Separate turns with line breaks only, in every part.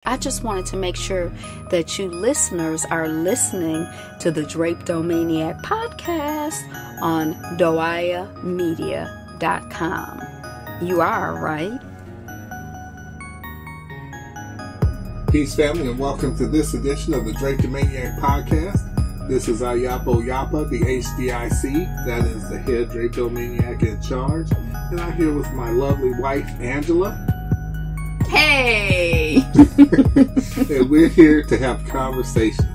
I just wanted to make sure that you listeners are listening to the Drapetomaniac podcast on DoayaMedia.com. You are, right?
Peace, family, and welcome to this edition of the Drapetomaniac podcast. This is Ayapo Yapa, the HDIC, that is the head Drapetomaniac in charge. And I'm here with my lovely wife, Angela.
Hey!
And we're here to have conversations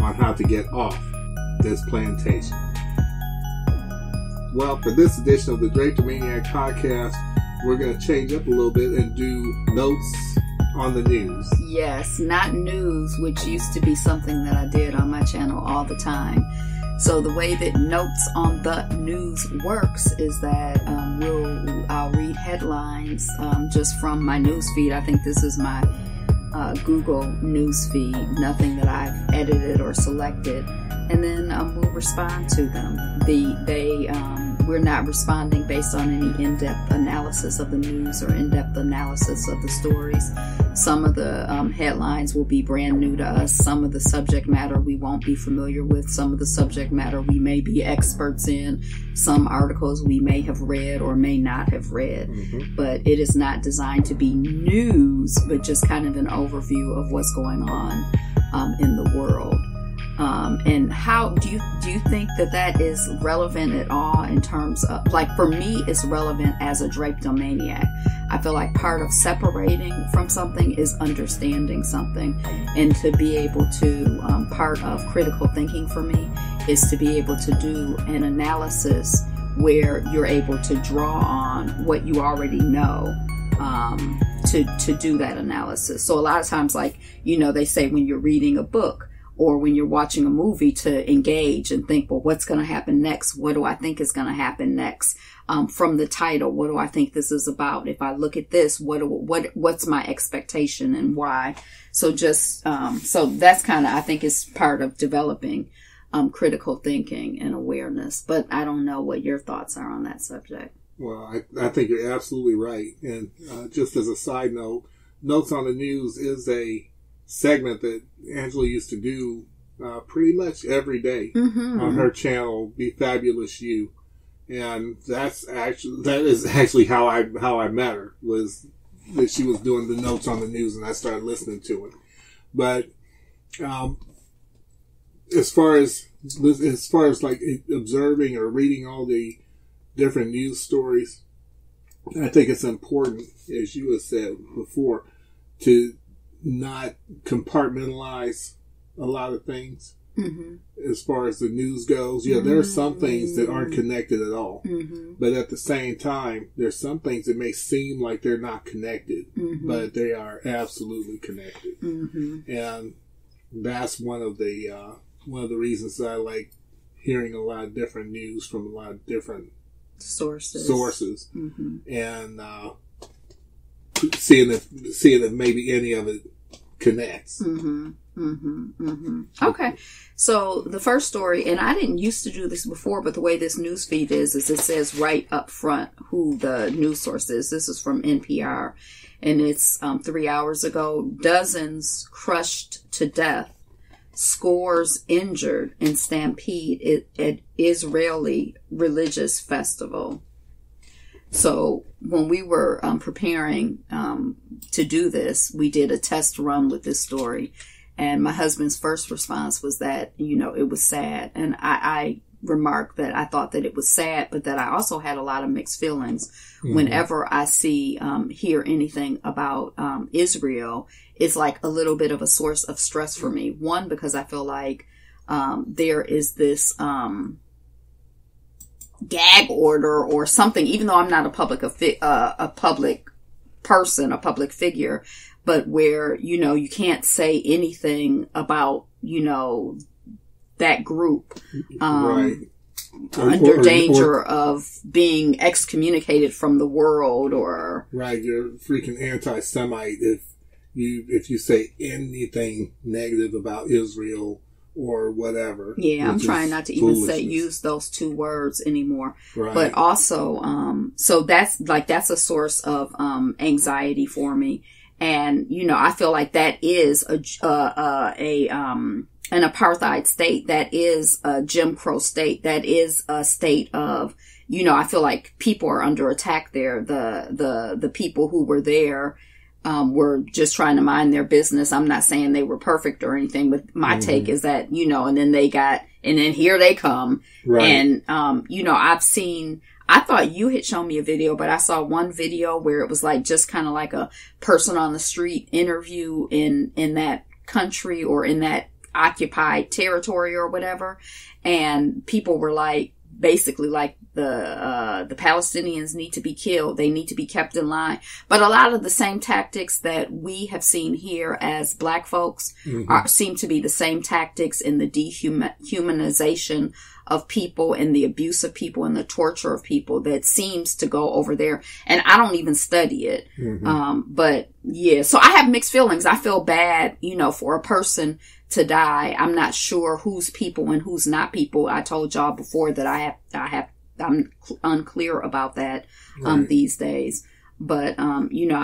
on how to get off this plantation. Well, for this edition of the Drapetomaniac podcast, we're going to change up a little bit and do notes on the news.
Yes, not news, which used to be something that I did on my channel all the time. So the way that notes on the news works is that I'll read headlines just from my news feed. I think this is my Google news feed, nothing that I've edited or selected, and then we'll respond to them. We're not responding based on any in-depth analysis of the news or in-depth analysis of the stories. Some of the headlines will be brand new to us. Some of the subject matter we won't be familiar with. Some of the subject matter we may be experts in. Some articles we may have read or may not have read. Mm-hmm. But it is not designed to be news, but just kind of an overview of what's going on in the world. And how do you think that is relevant at all in terms of, like, for me, it's relevant as a Drapetomaniac. I feel like part of separating from something is understanding something, and to be able to, part of critical thinking for me is to be able to do an analysis where you're able to draw on what you already know, to do that analysis. So a lot of times, like, they say when you're reading a book, or when you're watching a movie, to engage and think, well, what's going to happen next? What do I think is going to happen next? From the title, what do I think this is about? If I look at this, what's my expectation and why? So just, so that's kind of, I think, is part of developing critical thinking and awareness. But I don't know what your thoughts are on that subject.
Well, I think you're absolutely right. And just as a side note, Notes on the News is a segment that Angela used to do pretty much every day on her channel, Be Fabulous You, and that is actually how I met her, was that she was doing the Notes on the News, and I started listening to it. But as far as like observing or reading all the different news stories, I think it's important, as you have said before, to not compartmentalize a lot of things as far as the news goes. Yeah, there are some things that aren't connected at all. But at the same time, there's some things that may seem like they're not connected, but they are absolutely connected. And that's one of the reasons that I like hearing a lot of different news from a lot of different sources. And seeing if maybe any of it connects.
Okay. So the first story, and I didn't used to do this before, but the way this news feed is it says right up front who the news source is. This is from NPR, and it's 3 hours ago. Dozens crushed to death, scores injured in stampede at Israeli religious festival. So when we were preparing to do this, we did a test run with this story. And my husband's first response was that, it was sad. And I remarked that I thought that it was sad, but that I also had a lot of mixed feelings. Whenever I hear anything about Israel, it's like a little bit of a source of stress for me. One, because I feel like there is this gag order or something, even though I'm not a public person, a public figure, but where, you can't say anything about, that group,
right.
Under danger of being excommunicated from the world, or
right, you're freaking anti-Semite if you say anything negative about Israel or whatever.
Yeah, I'm trying not to even use those two words anymore. Right. But also, so that's a source of anxiety for me. And, you know, I feel like that is an apartheid state. That is a Jim Crow state. That is a state of, you know, I feel like people are under attack there. The people who were there, were just trying to mind their business. I'm not saying they were perfect or anything, but my take is that, you know, and then here they come. Right. And, you know, I thought you had shown me a video, but I saw one video where it was like just kind of like a person on the street interview in that country or in that occupied territory or whatever. And people were like, basically like the Palestinians need to be killed. They need to be kept in line. But a lot of the same tactics that we have seen here as black folks seem to be the same tactics in the dehumanization of people and the abuse of people and the torture of people that seems to go over there. And I don't even study it. But yeah, so I have mixed feelings. I feel bad, you know, for a person to die. I'm not sure who's people and who's not people. I told y'all before that I'm unclear about that, these days. But, you know,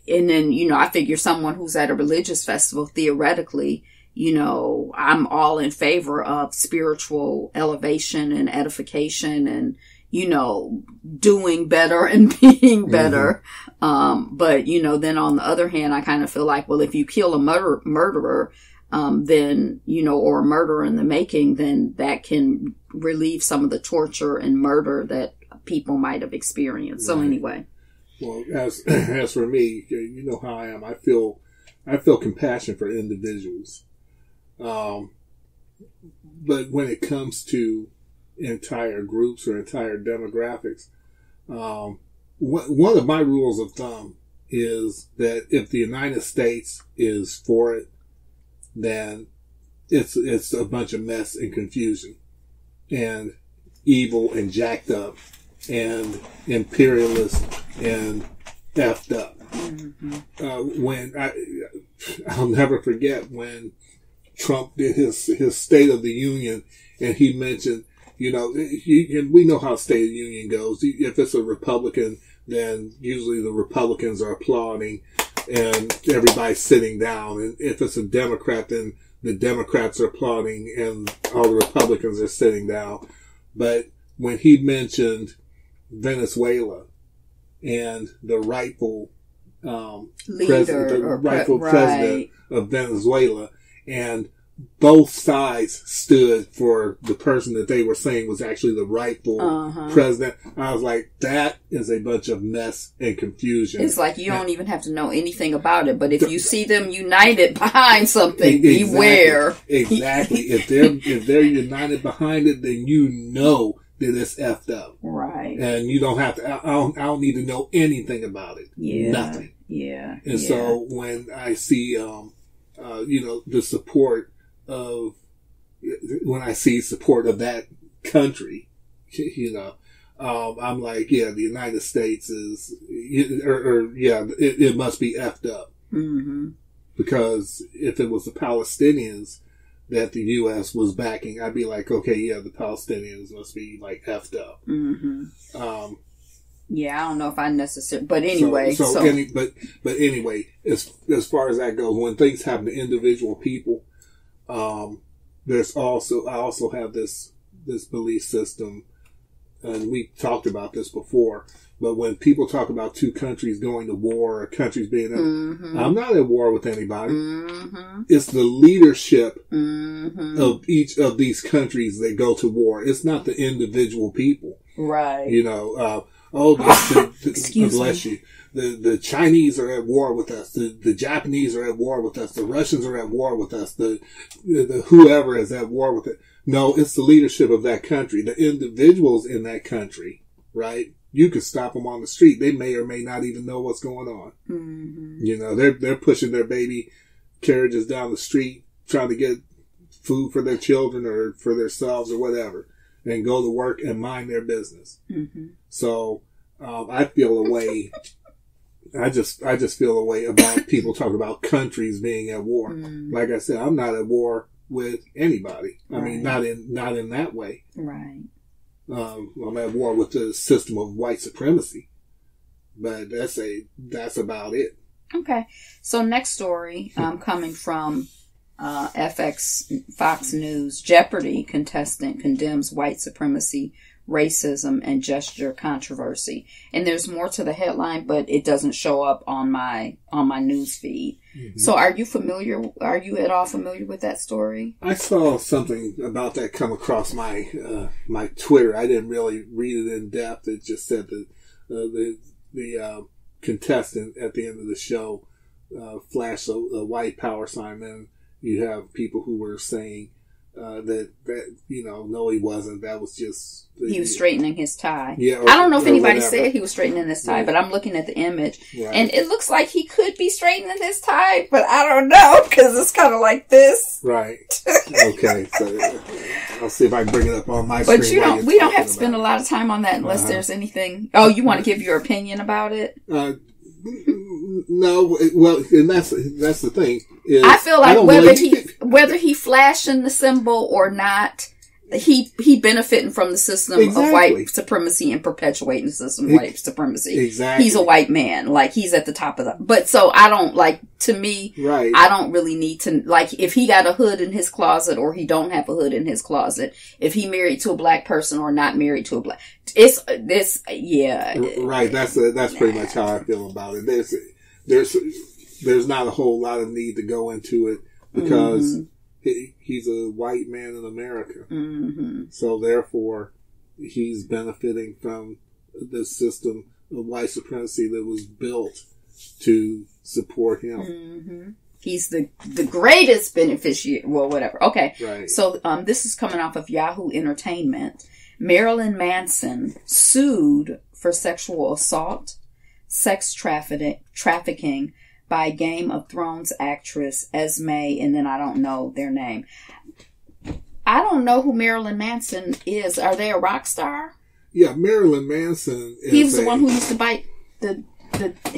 and then, you know, I figure someone who's at a religious festival, theoretically, you know, I'm all in favor of spiritual elevation and edification and, you know, doing better and being better. But, you know, then on the other hand, I kind of feel like, well, if you kill a murderer, then, you know, or a murder in the making, then that can relieve some of the torture and murder that people might have experienced. So anyway.
Well, as for me, you know how I am. I feel compassion for individuals. But when it comes to entire groups or entire demographics, one of my rules of thumb is that if the United States is for it, then it's a bunch of mess and confusion and evil and jacked up and imperialist and effed up. I'll never forget when Trump did his State of the Union and he mentioned, you know, and we know how State of the Union goes. If it's a Republican, then usually the Republicans are applauding and everybody's sitting down. And if it's a Democrat, then the Democrats are applauding and all the Republicans are sitting down. But when he mentioned Venezuela and the rightful president of Venezuela, and both sides stood for the person that they were saying was actually the rightful president. I was like, that is a bunch of mess and confusion.
It's like you don't even have to know anything about it, but if you see them united behind something, beware.
Exactly. If they're united behind it, then you know that it's effed up.
Right.
And you don't have to, I don't need to know anything about it.
Yeah.
Nothing.
Yeah.
And so when I see, you know, the support of, when I see support of that country, you know, I'm like, yeah, the United States is, it must be effed up. Because if it was the Palestinians that the U.S. was backing, I'd be like, okay, yeah, the Palestinians must be like effed up.
Yeah, I don't know if I necessarily, but anyway.
But anyway, as far as that goes, when things happen to individual people, I also have this belief system, and we talked about this before, but when people talk about two countries going to war or countries being I'm not at war with anybody. It's the leadership of each of these countries that go to war. It's not the individual people.
Right.
You know, bless you. The Chinese are at war with us. The Japanese are at war with us. The Russians are at war with us. The whoever is at war with it. No, it's the leadership of that country. The individuals in that country, right? You could stop them on the street. They may or may not even know what's going on. You know, they're pushing their baby carriages down the street, trying to get food for their children or for themselves or whatever, and go to work and mind their business. So, I feel a way. I just feel a way about people talking about countries being at war. Like I said, I'm not at war with anybody. I mean, not in that way.
Right.
I'm at war with the system of white supremacy, but that's about it.
Okay. So next story, coming from Fox News. Jeopardy contestant condemns white supremacy, racism, and gesture controversy. And there's more to the headline, but it doesn't show up on my news feed. Mm-hmm. So are you at all familiar with that story?
I saw something about that come across my my Twitter. I didn't really read it in depth. It just said that the contestant at the end of the show flashed a white power sign. Then you have people who were saying that no, he wasn't. That was just
he was straightening his tie.
Yeah,
I don't know if anybody said he was straightening his tie, but I'm looking at the image, and it looks like he could be straightening his tie, but I don't know because it's kind of like this.
Right. Okay. So I'll see if I can bring it up on my screen.
But we don't have to spend a lot of time on that unless there's anything. Oh, you want to give your opinion about it?
No, well, and that's the thing.
I feel like whether he flashing the symbol or not, he benefiting from the system of white supremacy and perpetuating the system of white supremacy.
Exactly.
He's a white man, like he's at the top of the. But so I don't like. To me,
right.
I don't really need to like if he got a hood in his closet or he don't have a hood in his closet. If he married to a black person or not married to a black, it's this. Yeah.
Right. That's pretty much how I feel about it. There's not a whole lot of need to go into it because he's a white man in America. Mm-hmm. So therefore, he's benefiting from this system of white supremacy that was built to support him.
Mm-hmm. He's the greatest beneficiary. Well, whatever. Okay.
Right.
So this is coming off of Yahoo Entertainment. Marilyn Manson sued for sexual assault, sex trafficking by Game of Thrones actress Esme, and then I don't know their name. I don't know who Marilyn Manson is. Are they a rock star?
Yeah, Marilyn Manson is
he was the one who used to bite the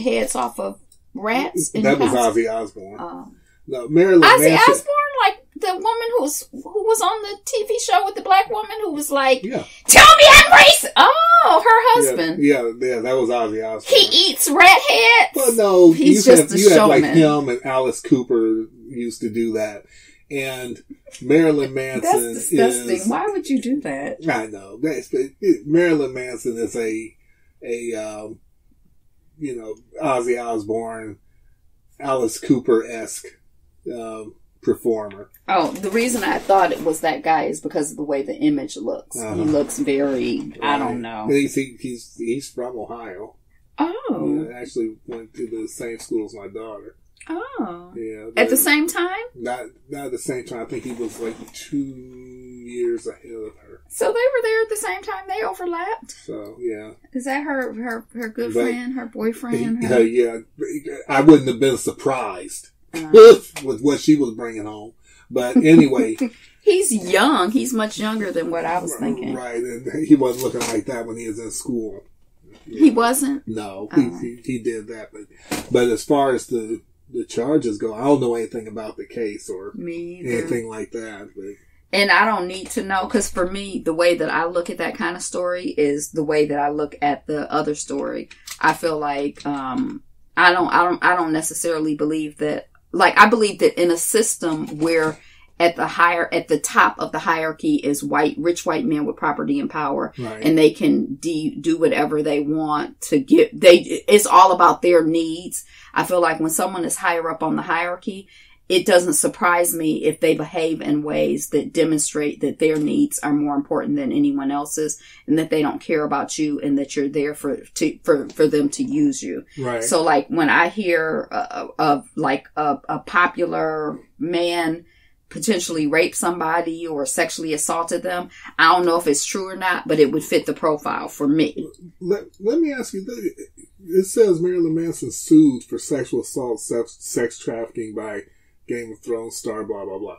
heads off of rats.
That was Ozzy Osbourne. No, Marilyn
Ozzy
Manson.
Osbourne, like the woman who was on the TV show with the black woman who was like,
yeah.
"Tell me I'm racist." Oh, her husband.
Yeah, that was Ozzy Osbourne.
He eats rat heads.
Well, no,
he's just a showman.
You had like him and Alice Cooper used to do that, and Marilyn Manson.
That's disgusting. Why would you do that?
I know. Marilyn Manson is a Ozzy Osbourne, Alice Cooper-esque performer.
Oh, the reason I thought it was that guy is because of the way the image looks. He looks very, I don't know.
He's from Ohio.
Oh.
Yeah, I actually went to the same school as my daughter.
Oh.
Yeah.
At the same time?
Not at the same time. I think he was like 2 years ahead of her.
So they were there at the same time? They overlapped?
So, yeah.
Is that her good friend, her boyfriend?
Yeah. I wouldn't have been surprised with what she was bringing home. But anyway.
He's young. He's much younger than what I was thinking.
Right. And he wasn't looking like that when he was in school.
He wasn't?
No. He did that. But as far as the charges go, I don't know anything about the case or anything like that. But.
And I don't need to know, because for me, the way that I look at that kind of story is the way that I look at the other story. I feel like I don't necessarily believe that. Like, I believe that in a system where at the top of the hierarchy is rich white men with property and power,
right.
And they can do whatever they want to get. It's all about their needs. I feel like when someone is higher up on the hierarchy, it doesn't surprise me if they behave in ways that demonstrate that their needs are more important than anyone else's, and that they don't care about you, and that you're there for them to use you.
Right.
So, like, when I hear of like a popular man potentially raped somebody or sexually assaulted them, I don't know if it's true or not, but it would fit the profile for me.
Let me ask you this. It says Marilyn Manson sued for sexual assault, sex trafficking by Game of Thrones star, blah, blah, blah.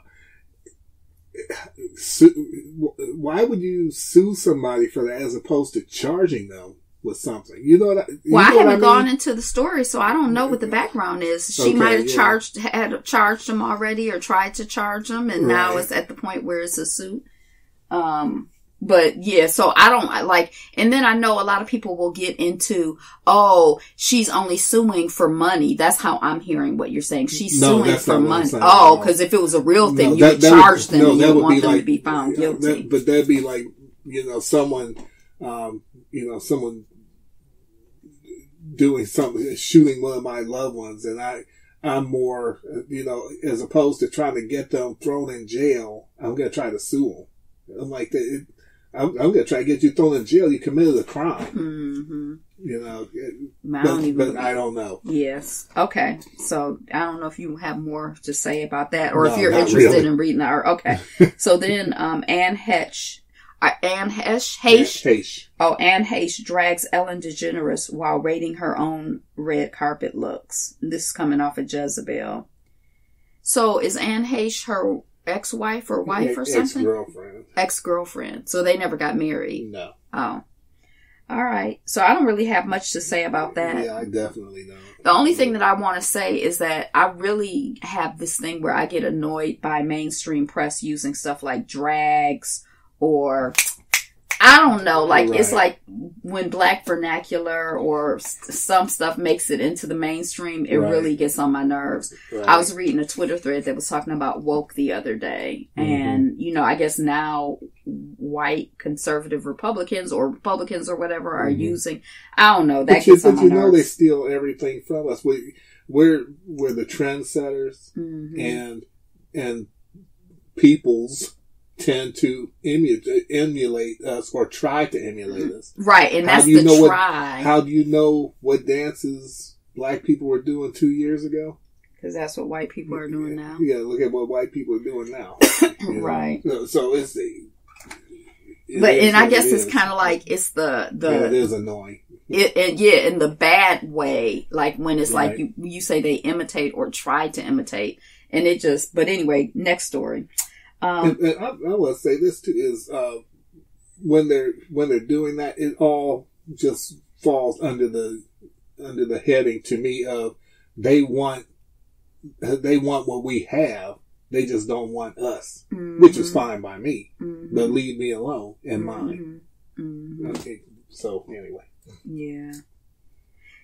Why would you sue somebody for that as opposed to charging them with something? You know what
I haven't gone into the story, so I don't know what the background is. She might have had charged them already or tried to charge them, and now it's at the point where it's a suit. But yeah, so I don't like, and then I know a lot of people will get into, oh, she's only suing for money. That's how I'm hearing what you're saying. She's suing for money. Oh, because if it was a real thing, you would charge them and you would want them to be found guilty.
But that'd be like, someone, someone doing something, shooting one of my loved ones, and I'm more, as opposed to trying to get them thrown in jail, I'm going to try to sue them. I'm like, I'm going to try to get you thrown in jail. You committed a crime. Mm-hmm. But I don't know.
Yes. Okay. So I don't know if you have more to say about that, or if you're interested in reading that. Okay. So then, Anne Heche. Anne Heche drags Ellen DeGeneres while rating her own red carpet looks. This is coming off of Jezebel. So is Anne Heche her ex-wife or wife or something? Ex-girlfriend. So they never got married?
No.
Oh. All right. So I don't really have much to say about that.
Yeah, I definitely don't.
The only thing that I want to say is that I really have this thing where I get annoyed by mainstream press using stuff like drags, or I don't know, like right. It's like when black vernacular or some stuff makes it into the mainstream, it right. really gets on my nerves. Right. I was reading a Twitter thread that was talking about woke the other day. Mm-hmm. And, I guess now white conservative Republicans or Republicans or whatever are mm-hmm. using, I don't know, that gets on my nerves.
They steal everything from us. We're the trendsetters mm-hmm. and peoples tend to emulate us or try to emulate us.
Right, and that's the try.
How do you know what dances black people were doing 2 years ago?
Because that's what white people are doing now.
Yeah, look at what white people are doing now.
Right.
So it's...
I guess it's kind of like, it's the
it is annoying.
In the bad way, like when it's right. like you say they imitate or try to imitate, and it just... But anyway, next story.
And I want to say this too is when they're doing that, it all just falls under the heading to me of they want what we have, they just don't want us, mm-hmm. which is fine by me, mm-hmm. but leave me alone and mine. Mm-hmm. Okay, so anyway,
yeah,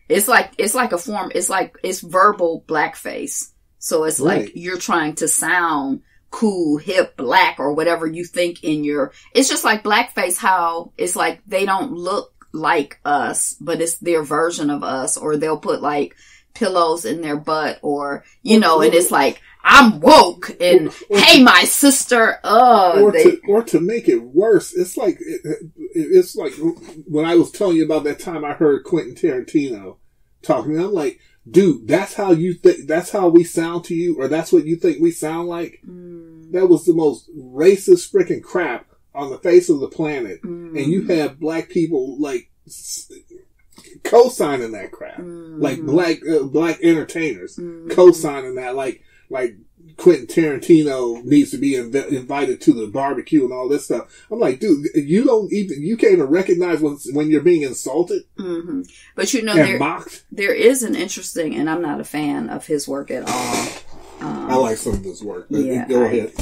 it's like a form. It's verbal blackface. So it's right. like you're trying to sound cool, hip, black, or whatever you think it's just like blackface, how it's like they don't look like us, but it's their version of us, or they'll put like pillows in their butt, or, and it's like, I'm woke, and hey, my sister,
or to make it worse, it's like when I was telling you about that time I heard Quentin Tarantino talking, I'm like, dude, that's how you think, that's how we sound to you, or that's what you think we sound like? That was the most racist freaking crap on the face of the planet. And you have black people, like, co-signing that crap. Like, black entertainers co-signing that, like Quentin Tarantino needs to be invited to the barbecue and all this stuff. I'm like, dude, you can't even recognize when you're being insulted. Mm-hmm.
But
mocked.
There is an interesting, and I'm not a fan of his work at all.
I like some of his work. But yeah, go ahead.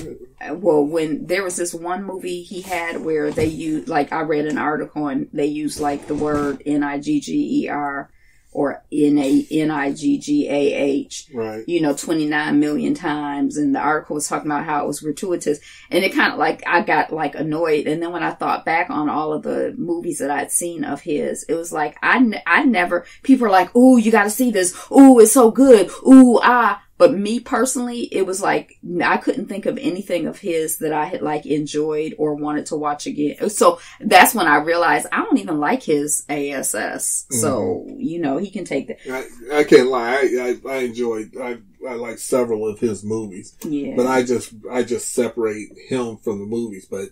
Well, when there was this one movie he had where they used, like, I read an article and they used like the word Nigger or Niggah,
right?
29 million times. And the article was talking about how it was gratuitous. And it kind of like, I got like annoyed. And then when I thought back on all of the movies that I'd seen of his, it was like, I never, people are like, ooh, you gotta see this. Ooh, it's so good. Ooh, But me personally, it was like, I couldn't think of anything of his that I had like enjoyed or wanted to watch again. So that's when I realized I don't even like his ASS. So, he can take that.
I can't lie. I enjoyed, I like several of his movies.
Yeah.
But I just separate him from the movies. But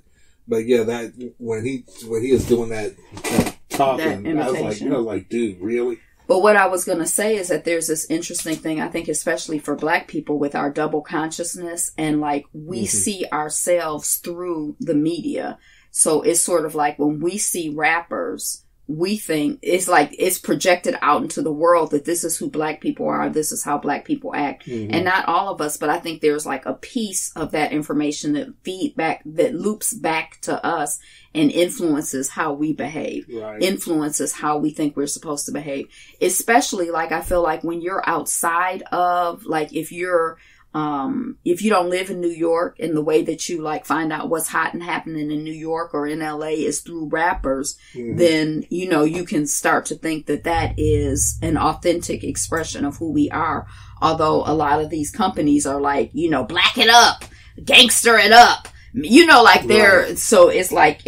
yeah, that, when he is doing that talking, I was like, dude, really?
But what I was going to say is that there's this interesting thing, I think, especially for black people with our double consciousness, and like we see ourselves through the media. So it's sort of like when we see rappers, we think it's like it's projected out into the world that this is who black people are, this is how black people act. And not all of us, but I think there's like a piece of that information that loops back to us and influences how we behave, influences how we think we're supposed to behave. Especially like I feel like when you're outside of, like if you don't live in New York, and the way that you like find out what's hot and happening in New York or in LA is through rappers, then, you know, you can start to think that that is an authentic expression of who we are. Although a lot of these companies are like, you know, black it up, gangster it up, you know, like they're, so it's like,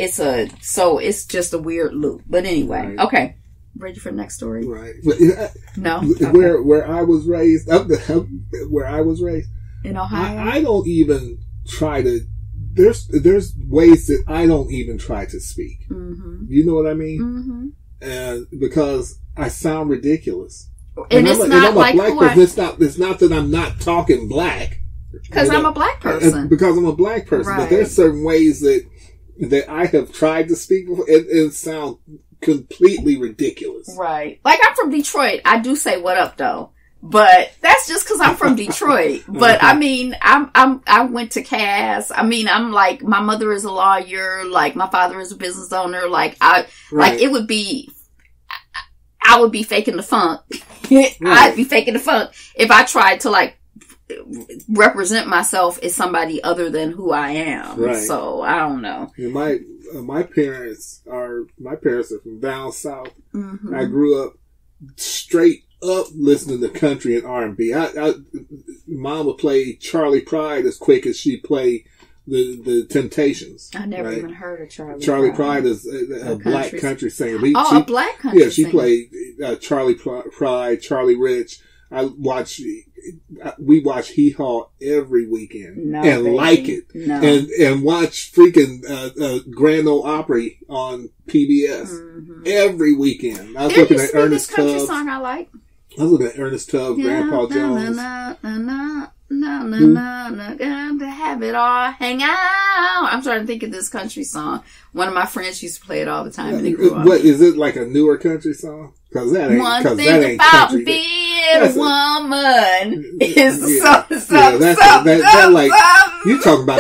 so it's just a weird loop. But anyway, okay. Ready for the next story?
Right.
No.
Okay. Where I was raised, in
Ohio,
I don't even try to. There's ways that I don't even try to speak. You know what I mean? And because I sound ridiculous,
and it's not
I'm
like
a black person. It's not that I'm not talking black.
Because I'm a black person.
Because I'm a black person, but there's certain ways that I have tried to speak before and sound completely ridiculous.
Right. Like I'm from Detroit. I do say what up though. But that's just cause I'm from Detroit. But I mean, I went to Cass. I mean, I'm like, my mother is a lawyer. Like my father is a business owner. Like like it would be, I would be faking the funk. I'd be faking the funk if I tried to like represent myself as somebody other than who I am. Right. So I don't know.
And my parents are from down south. I grew up straight up listening to country and R&B. Mom would play Charlie Pride as quick as she played the Temptations.
I never even heard of Charlie Pride.
Charlie Pride is a black country singer.
A black country singer.
Yeah, she played Charlie Pride, Charlie Rich. We watch Hee Haw every weekend like it, and watch freaking Grand Ole Opry on PBS every weekend. I was looking at Ernest Tubbs.
Country song I like.
I was looking at Ernest Tubbs, Grandpa Jones.
To have it all, hang out. I'm trying to think of this country song. One of my friends used to play it all the time.
What is it, like a newer country song? Because that ain't.
One thing about
country.
Being a woman is
you talking about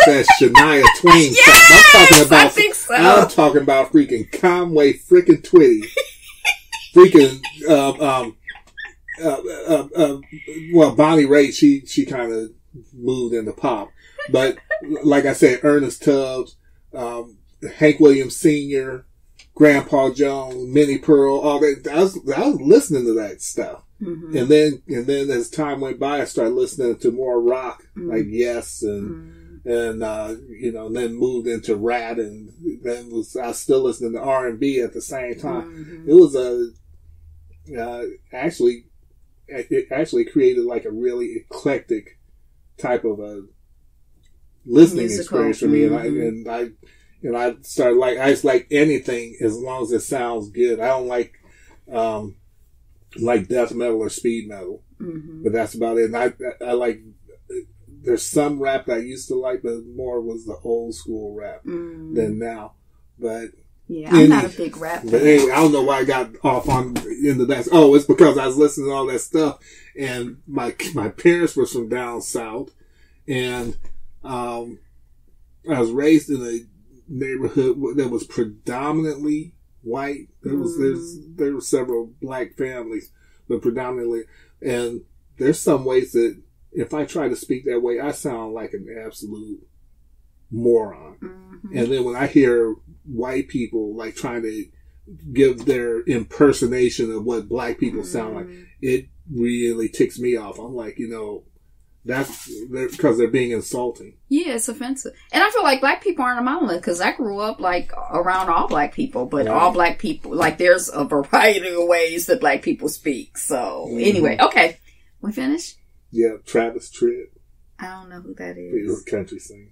that Shania Twain?
Yes, I think so.
I'm talking about freaking Conway freaking Twitty, freaking well, Bonnie Raitt, she kind of moved into pop, but like I said, Ernest Tubbs, Hank Williams Sr., Grandpa Jones, Minnie Pearl, all that. I was listening to that stuff, and then as time went by, I started listening to more rock, like Yes, and you know, and then moved into Rat, and then I was still listening to R&B at the same time. It was it actually created like a really eclectic type of a listening experience for me, and I started I just like anything as long as it sounds good. I don't like death metal or speed metal, but that's about it. And I like, there's some rap that I used to like, but more was the old school rap than now. But
yeah, I'm not a big rap fan.
But anyway, I don't know why I got off into that. Oh, it's because I was listening to all that stuff, and my parents were from down south, and I was raised in a neighborhood that was predominantly white. There were several black families, but predominantly, and there's some ways that if I try to speak that way, I sound like an absolute moron. And then when I hear white people like trying to give their impersonation of what black people sound like, it really ticks me off. I'm like, you know, that's because they're being insulting.
Yeah, it's offensive. And I feel like black people aren't a monolith, because I grew up like around all black people, but all black people, like there's a variety of ways that black people speak. So anyway, okay. We finished?
Yeah, Travis Tritt.
I don't know who that
He
is.
was a country singer.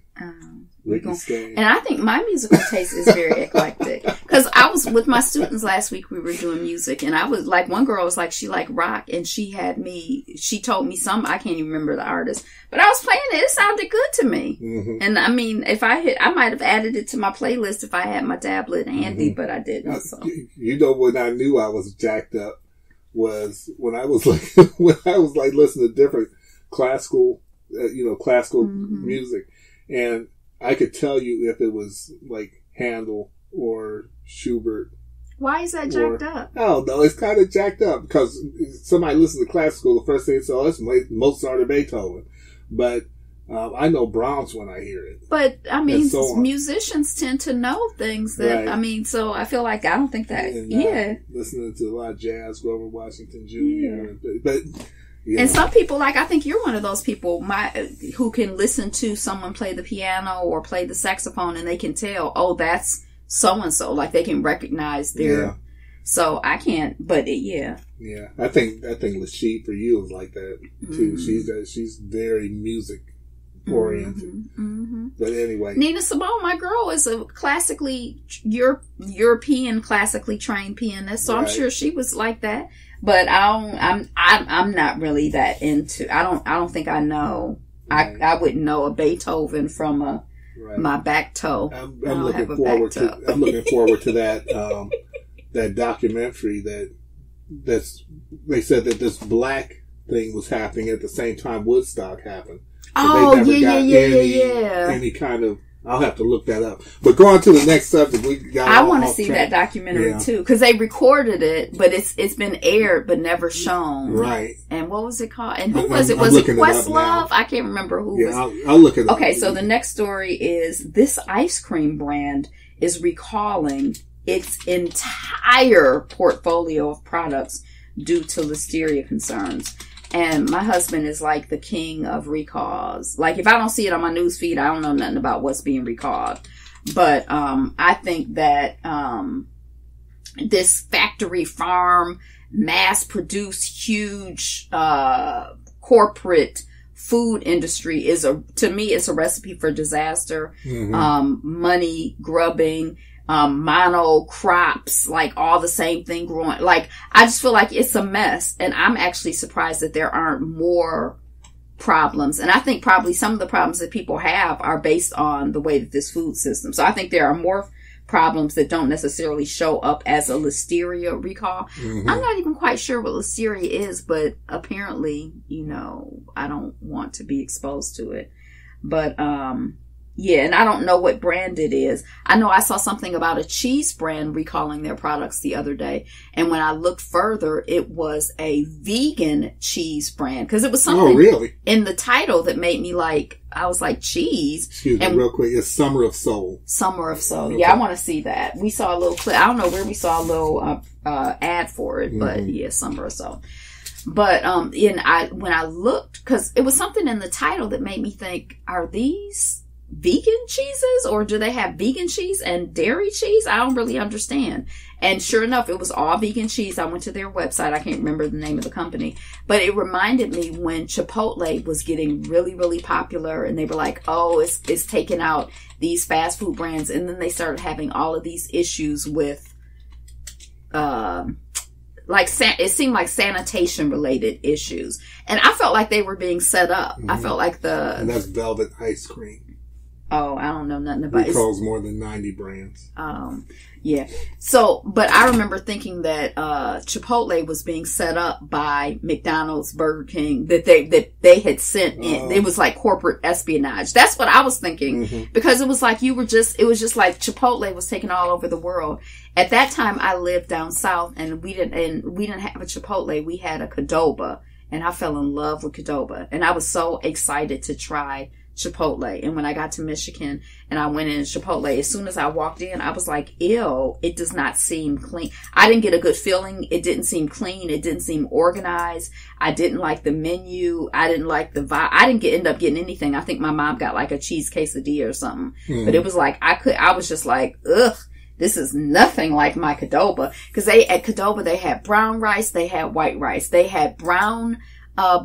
Ricky Stain.
And I think my musical taste is very eclectic. Because I was with my students last week, we were doing music, and I was like, one girl was like, she liked rock, and she told me I can't even remember the artist, but I was playing it sounded good to me. Mm-hmm. And I mean, I might have added it to my playlist if I had my tablet handy, but I didn't. So.
You know, when I knew I was jacked up was when I was like listening to different classical mm-hmm. music, and I could tell you if it was like Handel or Schubert.
Why is that jacked up?
I don't know. It's kind of jacked up because somebody listens to classical, the first thing they say, "Oh, it's Mozart or Beethoven," but I know Brahms when I hear it.
But I mean, musicians tend to know things that right. I mean. So I feel like I don't think that. And,
listening to a lot of jazz, Grover Washington Jr. But. Yeah.
And some people, like, I think you're one of those people who can listen to someone play the piano or play the saxophone and they can tell, oh, that's so-and-so. Like, they can recognize their... Yeah. So, I can't, but yeah.
Yeah. I think Lachie for you is like that, too. Mm-hmm. She's very music-oriented. Mm-hmm. Mm-hmm. But anyway.
Nina Simone, my girl, is a classically... European classically trained pianist, so right. I'm sure she was like that. But I'm not really that into. I don't think I know. Right. I wouldn't know a Beethoven from my back toe.
I'm looking forward to that that documentary they said that this black thing was happening at the same time Woodstock happened.
Oh yeah.
Any kind of. I'll have to look that up. But going to the next subject,
I want to see that documentary too, because they recorded it, but it's been aired but never shown.
Right.
And what was it called? And who was it? Was it Questlove? I can't remember who was.
I'll look it up.
Okay, so the next story is this ice cream brand is recalling its entire portfolio of products due to listeria concerns. And my husband is like the king of recalls. Like, if I don't see it on my news feed, I don't know nothing about what's being recalled. But I think that this factory farm, mass-produced, huge corporate food industry to me, it's a recipe for disaster. Mm-hmm. Money grubbing. Mono crops, like all the same thing growing. Like, I just feel like it's a mess. And I'm actually surprised that there aren't more problems. And I think probably some of the problems that people have are based on the way that this food system. So I think there are more problems that don't necessarily show up as a listeria recall. Mm-hmm. I'm not even quite sure what listeria is, but apparently, I don't want to be exposed to it. But, yeah, and I don't know what brand it is. I know I saw something about a cheese brand recalling their products the other day. And when I looked further, it was a vegan cheese brand. Because it was something in the title that made me I was like, cheese.
Excuse me, real quick. It's Summer of Soul.
Summer of Soul. Okay. Yeah, I want to see that. We saw a little clip. I don't know where we saw a little ad for it. Mm-hmm. But yeah, Summer of Soul. But when I looked, because it was something in the title that made me think, are these vegan cheeses, or do they have vegan cheese and dairy cheese? I don't really understand. And sure enough, it was all vegan cheese. I went to their website. I can't remember the name of the company, but it reminded me when Chipotle was getting really, really popular, and they were like, oh, it's taking out these fast food brands. And then they started having all of these issues with, it seemed like sanitation related issues. And I felt like they were being set up. Mm-hmm. I felt like
and that's Velvet ice cream.
Oh, I don't know nothing about it.
Recalls more than 90 brands.
Yeah. So, but I remember thinking that Chipotle was being set up by McDonald's, Burger King, that they had sent in. It was like corporate espionage. That's what I was thinking. Mm-hmm. Because it was like it was just like Chipotle was taken all over the world. At that time, I lived down south, and we didn't have a Chipotle. We had a Qdoba, and I fell in love with Qdoba, and I was so excited to try Chipotle. And when I got to Michigan and I went in Chipotle, as soon as I walked in, I was like, ew, it does not seem clean. I didn't get a good feeling. It didn't seem clean. It didn't seem organized. I didn't like the menu. I didn't like the vibe. I didn't end up getting anything. I think my mom got like a cheese quesadilla or something. Mm. But it was like, I was just like, ugh. This is nothing like my Qdoba. Because at Qdoba, they had brown rice, they had white rice, they had brown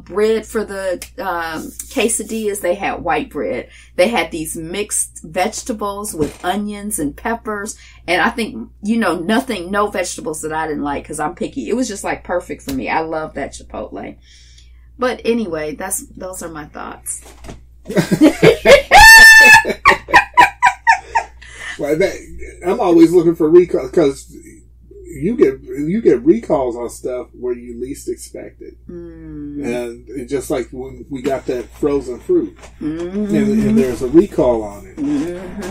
bread for the quesadillas, they had white bread. They had these mixed vegetables with onions and peppers. And I think, no vegetables that I didn't like because I'm picky. It was just like perfect for me. I love that Chipotle. But anyway, those are my thoughts.
Well, I'm always looking for recalls because you get recalls on stuff where you least expect it, and it's just like when we got that frozen fruit, and there's a recall on it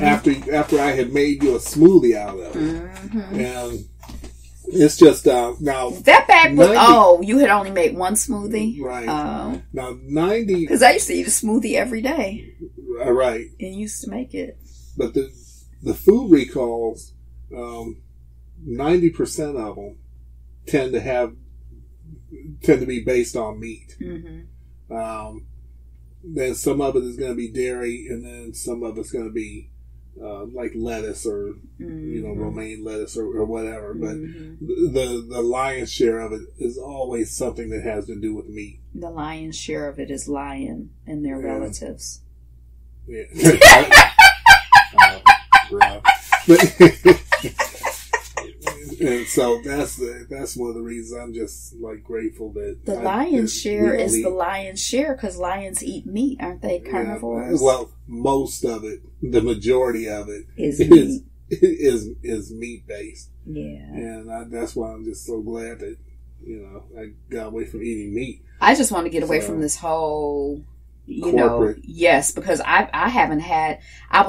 after I had made you a smoothie out of it, and it's just now
that bag was you had only made one smoothie,
right? Now 90
because I used to eat a smoothie every day,
right?
And used to make it,
but the food recalls. 90% of them tend to be based on meat. Then some of it is going to be dairy, and then some of it's going to be like lettuce or romaine lettuce or whatever. But the lion's share of it is always something that has to do with meat.
The lion's share of it is lion and their relatives.
Yeah. And so that's one of the reasons I'm just like grateful that
the lion's share is the lion's share because lions eat meat, aren't they? Carnivores.
Yeah, well, most of it, the majority of it is meat based. Yeah, and that's why I'm just so glad that I got away from eating meat.
I just want to get away from this whole.
Corporate.
Yes, because I haven't had. I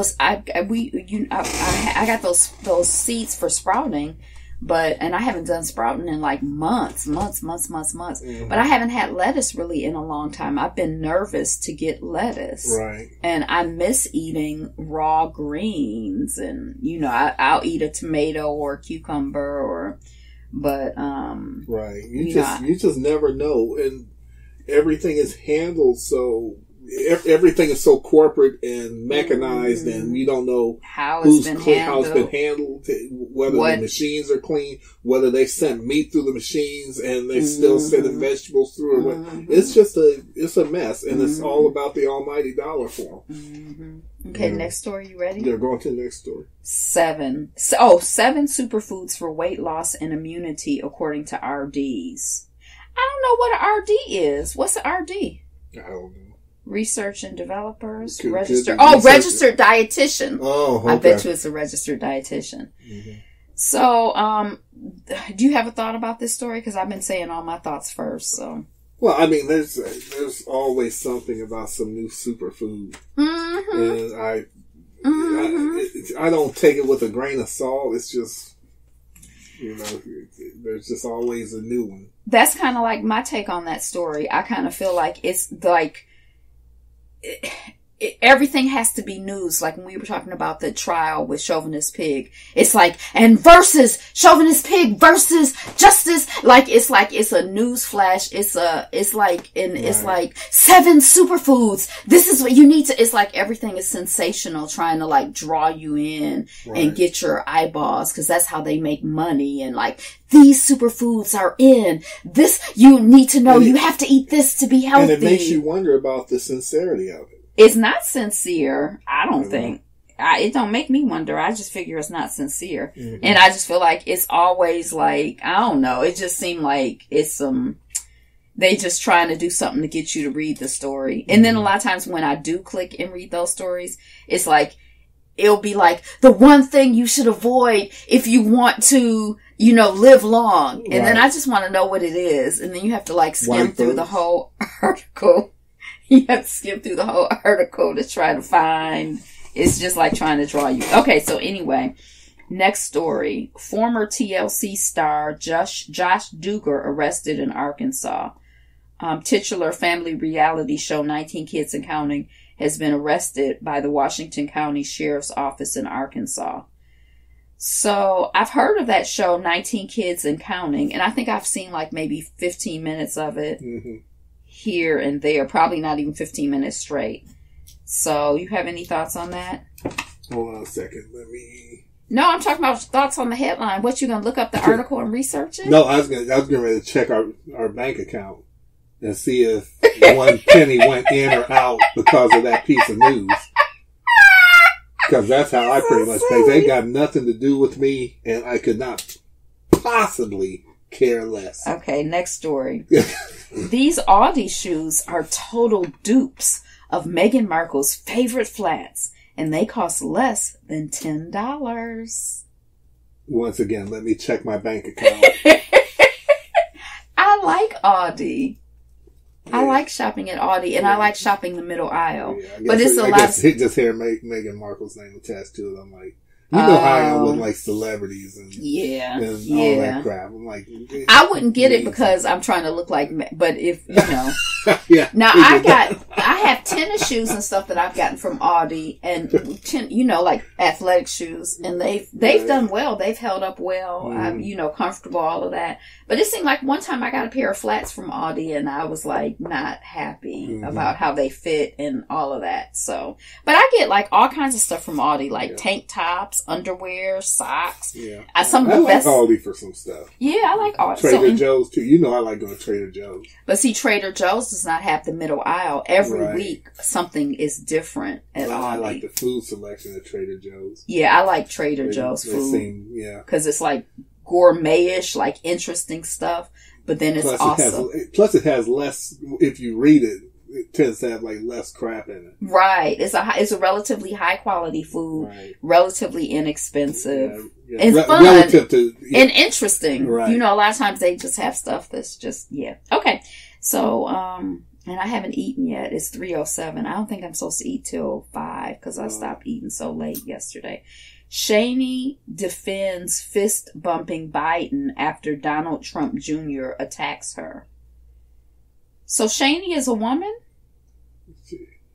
got those seeds for sprouting, and I haven't done sprouting in like months.
Mm-hmm.
But I haven't had lettuce really in a long time. I've been nervous to get lettuce,
right?
And I miss eating raw greens, and I'll eat a tomato or a cucumber
right. You just never know, and everything is handled so. Everything is so corporate and mechanized, and you don't know how it's been handled, whether the machines are clean, whether they sent meat through the machines and they still sending vegetables through. It's just it's a mess, and it's all about the almighty dollar for them.
Okay, next story. You ready?
Yeah, going to the next story.
7 superfoods for weight loss and immunity, according to RDs. I don't know what an RD is. What's an RD?
I don't know.
Research and developers.
Registered
dietitian.
Oh, okay.
I bet you it's a registered dietitian. So, do you have a thought about this story? Because I've been saying all my thoughts first. So,
well, I mean, there's always something about some new superfood, and I don't take it with a grain of salt. It's just. There's just always a new one. That's
kind of like my take on that story. I kind of feel like it's like everything has to be news. Like when we were talking about the trial with Chauvinist Pig, it's like, and versus Chauvinist Pig versus justice. It's a news flash. It's like 7 superfoods. This is what you need to, it's like everything is sensational, trying to like draw you in and get your eyeballs. Cause that's how they make money. And like, these superfoods are in this. You need to know you have to eat this to be healthy.
And it makes you wonder about the sincerity of it.
It's not sincere, I don't think. It don't make me wonder. I just figure it's not sincere. And I just feel like it's always like, I don't know. It just seemed like it's they just trying to do something to get you to read the story. And then a lot of times when I do click and read those stories, it's like, it'll be like, the one thing you should avoid if you want to, live long. And then I just want to know what it is. And then you have to like skim through the whole article. You have to skip through the whole article to try to find. It's just like trying to draw you. Okay, so anyway, next story. Former TLC star Josh Duggar arrested in Arkansas. Titular family reality show 19 Kids and Counting has been arrested by the Washington County Sheriff's Office in Arkansas. So I've heard of that show, 19 Kids and Counting, and I think I've seen like maybe 15 minutes of it. Here and there, probably not even 15 minutes straight. So, you have any thoughts on that?
Hold on a second. Let me.
No, I'm talking about thoughts on the headline. What, you gonna look up the article and research it?
No, I was getting ready to check our bank account and see if one penny went in or out because of that piece of news. Because that's how I pretty much pay. They got nothing to do with me, and I could not possibly care less.
Okay, next story. These Audi shoes are total dupes of Meghan Markle's favorite flats, and they cost less than $10.
Once again, let me check my bank account.
I like Audi.
Yeah.
I like shopping at Audi, and I like shopping the middle aisle.
Yeah,
but it's
I guess just hear Meghan Markle's name attached to it. I'm like, you know how I am with like celebrities and all that crap. I'm like,
I wouldn't get it because I'm trying to look like, but if you know,
yeah.
Now I have tennis shoes and stuff that I've gotten from Audi, and like athletic shoes, and they've done well. They've held up well.
Mm-hmm.
I'm comfortable, all of that. But it seemed like one time I got a pair of flats from Audi, and I was like not happy about how they fit and all of that. So, but I get like all kinds of stuff from Audi, like tank tops, underwear, socks.
Yeah,
some of the
like
best.
Aldi for some stuff.
Yeah, I like Audi.
Trader Joe's too. You know I like going to Trader Joe's.
But see, Trader Joe's does not have the middle aisle. Every week something is different at Aldi.
I like the food selection at Trader Joe's.
Yeah, I like Trader Joe's food. Because it's like gourmet-ish, like interesting stuff. But then it's
plus it has less, if you read it, it tends to have like less crap in it.
Right. It's a relatively high quality food, relatively inexpensive.
Yeah.
And fun.
Relative to,
and interesting.
Right.
A lot of times they just have stuff that's just, Okay. So, and I haven't eaten yet. It's 3:07. I don't think I'm supposed to eat till 5 because I stopped eating so late yesterday. Shaney defends fist-bumping Biden after Donald Trump Jr. attacks her. So Shaney is a woman?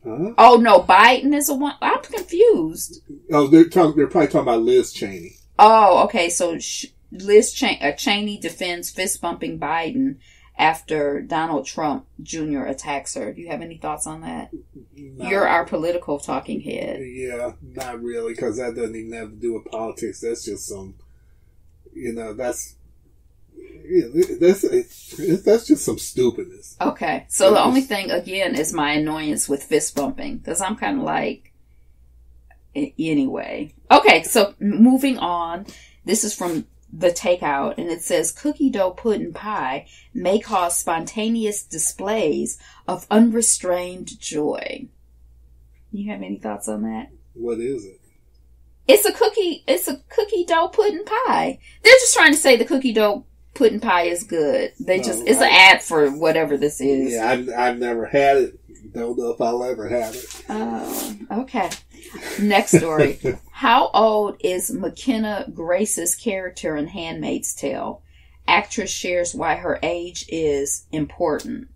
Huh?
Oh, no, Biden is a woman? I'm confused.
Oh, they're probably talking about Liz Cheney.
Oh, okay. So Liz Cheney defends fist-bumping Biden after Donald Trump Jr. attacks her. Do you have any thoughts on that? No. You're our political talking head.
Yeah, not really, because that doesn't even have to do with politics. That's just some, that's just some stupidness.
Okay, so the only thing, again, is my annoyance with fist bumping, because I'm kind of like, anyway. Okay, so moving on. This is from The Takeout, and it says cookie dough pudding pie may cause spontaneous displays of unrestrained joy. You have any thoughts on that?
What is it?
It's a cookie dough pudding pie. They're just trying to say the cookie dough pudding pie is good. It's an ad for whatever this is.
Yeah, I've never had it. Don't know if I'll ever have it.
Oh, okay. Next story. How old is McKenna Grace's character in Handmaid's Tale? Actress shares why her age is important.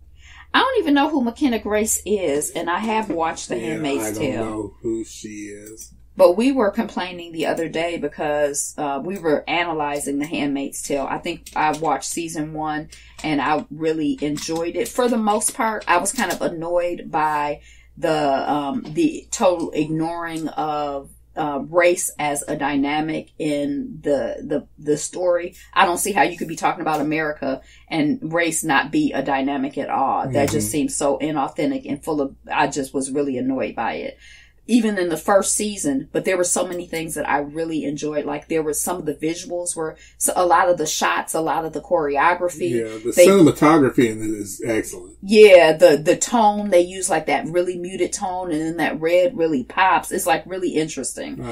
I don't even know who McKenna Grace is, and I have watched The Handmaid's Tale.
I don't know who she is.
But we were complaining the other day because we were analyzing The Handmaid's Tale. I think I watched season 1 and I really enjoyed it. For the most part, I was kind of annoyed by the total ignoring of race as a dynamic in the story. I don't see how you could be talking about America and race not be a dynamic at all. That just seems so inauthentic and full of, I just was really annoyed by it. Even in the first season, but there were so many things that I really enjoyed. Like there were some of the visuals were, so a lot of the shots, a lot of the choreography.
Yeah, the cinematography in it is excellent.
Yeah, the tone, they use like that really muted tone and then that red really pops. It's like really interesting.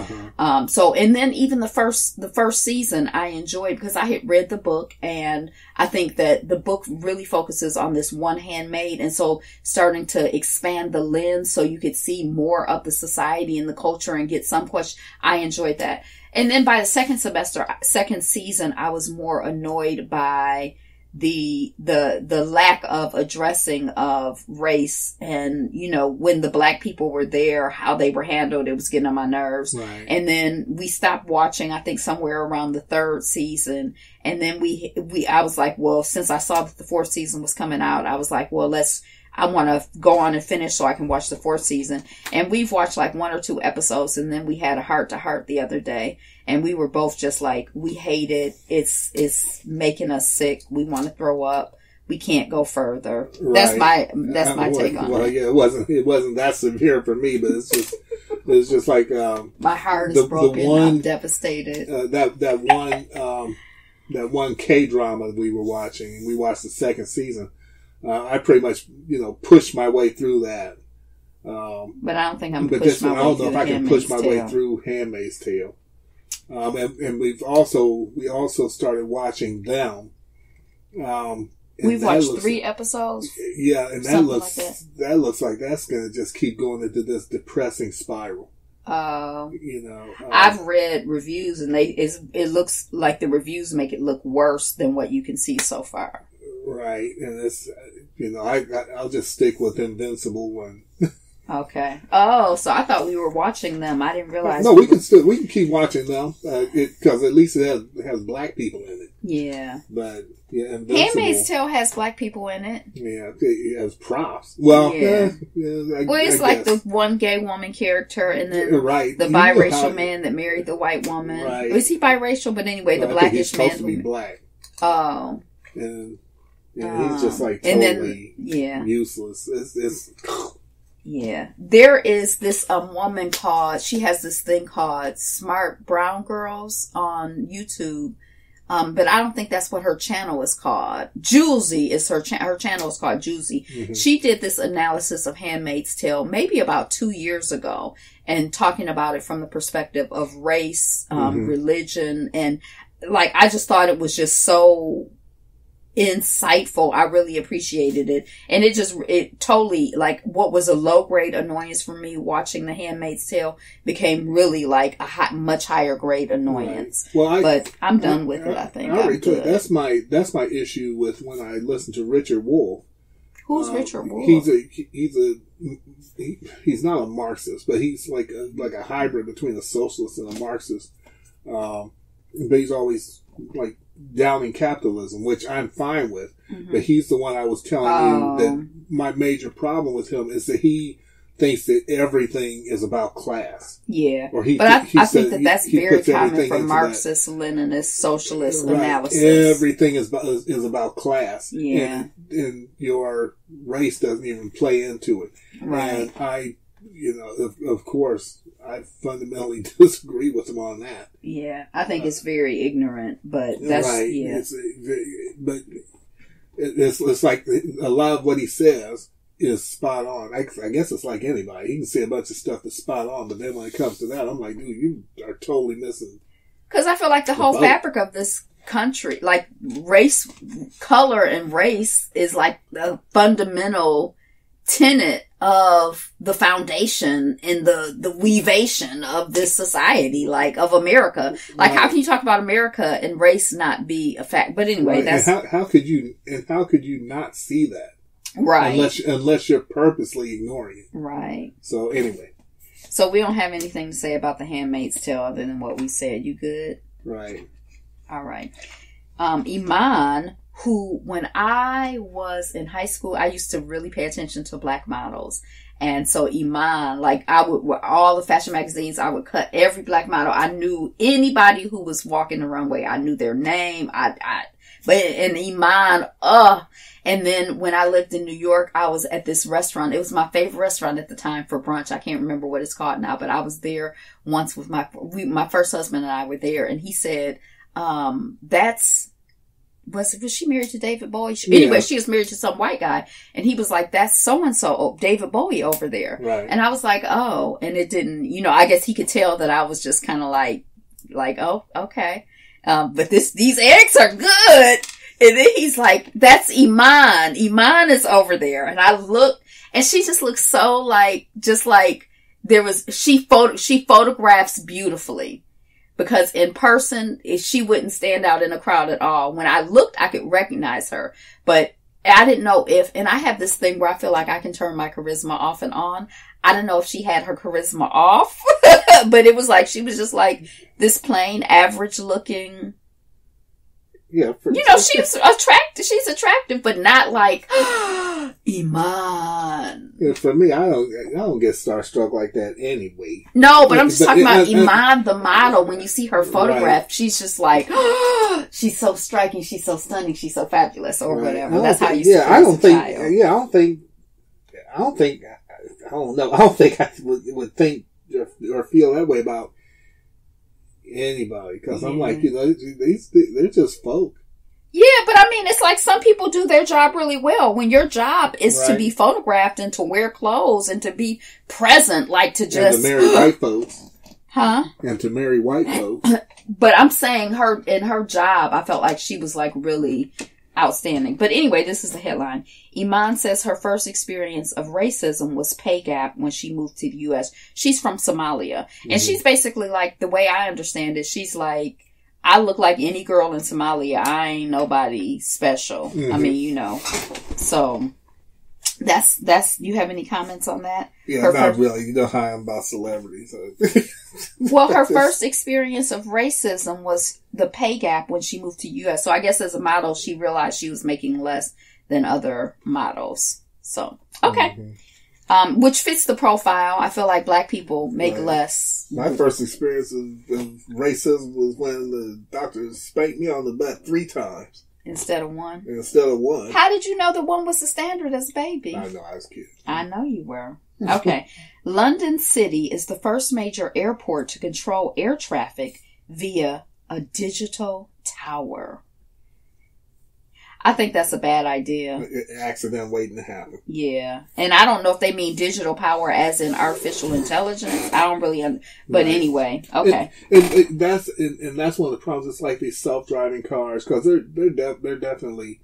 So, and then even the first season I enjoyed because I had read the book and I think that the book really focuses on this one handmaid. And so starting to expand the lens so you could see more of the society and the culture and get some question. I enjoyed that. And then by the second season, I was more annoyed by the lack of addressing of race and, when the black people were there, how they were handled, it was getting on my nerves.
Right. And
then we stopped watching, I think somewhere around the 3rd season. And then I was like, well, since I saw that the 4th season was coming out, I was like, well, I want to go on and finish so I can watch the 4th season. And we've watched like 1 or 2 episodes and then we had a heart-to-heart the other day. And we were both just like, we hate it. It's making us sick. We want to throw up. we can't go further.
Right.
That's my take on it.
Yeah, it wasn't that severe for me, but it's just like,
my heart is broken. I'm devastated.
That one K-drama we were watching, and we watched the second season. I pretty much, pushed my way through that.
But I don't think I'm.
But this one, I don't know if I can push my way through Handmaid's Tale. And we also started watching Them.
We've watched 3 episodes.
Yeah, and that looks like that's going to just keep going into this depressing spiral.
I've read reviews, and it looks like the reviews make it look worse than what you can see so far.
Right, and it's I'll just stick with Invincible one.
Okay. Oh, so I thought we were watching Them. I didn't realize.
No, we can keep watching Them because at least it has black people in it.
Yeah.
But yeah, Invincible,
Handmaid's Tale has black people in it.
Yeah, it has props. Well,
yeah.
It's
like the one gay woman character, and then the biracial man that married the white woman.
Right.
Was he biracial? But anyway, the blackish man.
He's supposed to be black.
Oh.
And he's just like totally useless. It's
yeah. There is this woman she has this thing called Smart Brown Girls on YouTube. But I don't think that's what her channel is called. Julesy is her channel is called Julesy. Mm-hmm. She did this analysis of Handmaid's Tale maybe about 2 years ago, and talking about it from the perspective of race, religion, and I just thought it was just so insightful. I really appreciated it. And it totally, what was a low grade annoyance for me watching The Handmaid's Tale became really a much higher grade annoyance.
Right. Well,
but I'm done with it, I think.
That's my issue with when I listen to Richard Wolff.
Who's Richard Wolff?
He's not a Marxist, but he's like a hybrid between a socialist and a Marxist. But he's always downing capitalism, which I'm fine with. Mm-hmm. But he's the one I was telling you that my major problem with him is that he thinks that everything is about class.
Yeah. I think that's very common for Marxist, Leninist, socialist analysis.
Everything is about class.
Yeah.
And your race doesn't even play into it.
Right.
And of course, I fundamentally disagree with him on that.
Yeah, I think it's very ignorant, but that's
right.
Yeah.
It's like a lot of what he says is spot on. I guess it's like anybody. He can say a bunch of stuff that's spot on, but then when it comes to that, I'm like, dude, you are totally missing.
Because I feel like the whole fabric of this country, race, color, and race is the fundamental tenet of the foundation and the weavation of this society, of America. How can you talk about America and race not be a fact? But anyway, that's
how could you not see that?
Right.
Unless you're purposely ignoring it.
Right.
So anyway.
So we don't have anything to say about The Handmaid's Tale other than what we said. You good?
Right.
All right. Iman, who, when I was in high school, I used to really pay attention to black models. And so Iman, I would, with all the fashion magazines, I would cut every black model. I knew anybody who was walking the runway. I knew their name. And Iman, and then when I lived in New York, I was at this restaurant. It was my favorite restaurant at the time for brunch. I can't remember what it's called now, but I was there once with my first husband, and I were there, and he said, was she married to David Bowie? Anyway, she was married to some white guy. And he was like, that's so-and-so, David Bowie over there.
Right.
And I was like, oh. And it didn't, I guess he could tell that I was just kind of oh, okay. But these eggs are good. And then he's like, that's Iman. Iman is over there. And I looked, and she just looks so she photographs beautifully. Because in person, she wouldn't stand out in a crowd at all. When I looked, I could recognize her. But I didn't know and I have this thing where I feel like I can turn my charisma off and on. I don't know if she had her charisma off. But it was she was just this plain, average looking.
Yeah.
She's attractive. She's attractive, but not Iman.
For me, I don't get starstruck like that anyway.
No, but I'm just talking about Iman, the model. When you see her photograph, right. She's just like, oh, she's so striking, she's so stunning, she's so fabulous, or right. whatever. That's how you see her. I don't think I would think or feel that way about anybody, because I'm like, they're just folk. Yeah, but I mean, it's like some people do their job really well. When your job is right. to be photographed and to wear clothes and to be present, like to just...
And to marry white folks.
Huh?
And to marry white folks.
But I'm saying in her job, I felt like she was like really outstanding. But anyway, this is the headline. Iman says her first experience of racism was pay gap when she moved to the U.S. She's from Somalia. And she's basically like, the way I understand it, she's like, I look like any girl in Somalia. I ain't nobody special. Mm-hmm. I mean, so that's, you have any comments on that?
Yeah, not really. You know how I am about celebrities.
Well, her first experience of racism was the pay gap when she moved to U.S. So I guess as a model, she realized she was making less than other models. So, okay. Mm-hmm. Which fits the profile. I feel like black people make right. less.
My first experience of racism was when the doctor spanked me on the butt 3 times.
Instead of 1?
Instead of 1.
How did you know that 1 was the standard as a baby?
I know, I was kidding.
I know you were. Okay. London City is the first major airport to control air traffic via a digital tower. I think that's a bad idea.
Accident waiting to happen.
Yeah. And I don't know if they mean digital power as in artificial intelligence. I don't really but right. anyway, okay.
And that's one of the problems. It's like these self-driving cars, because they're definitely,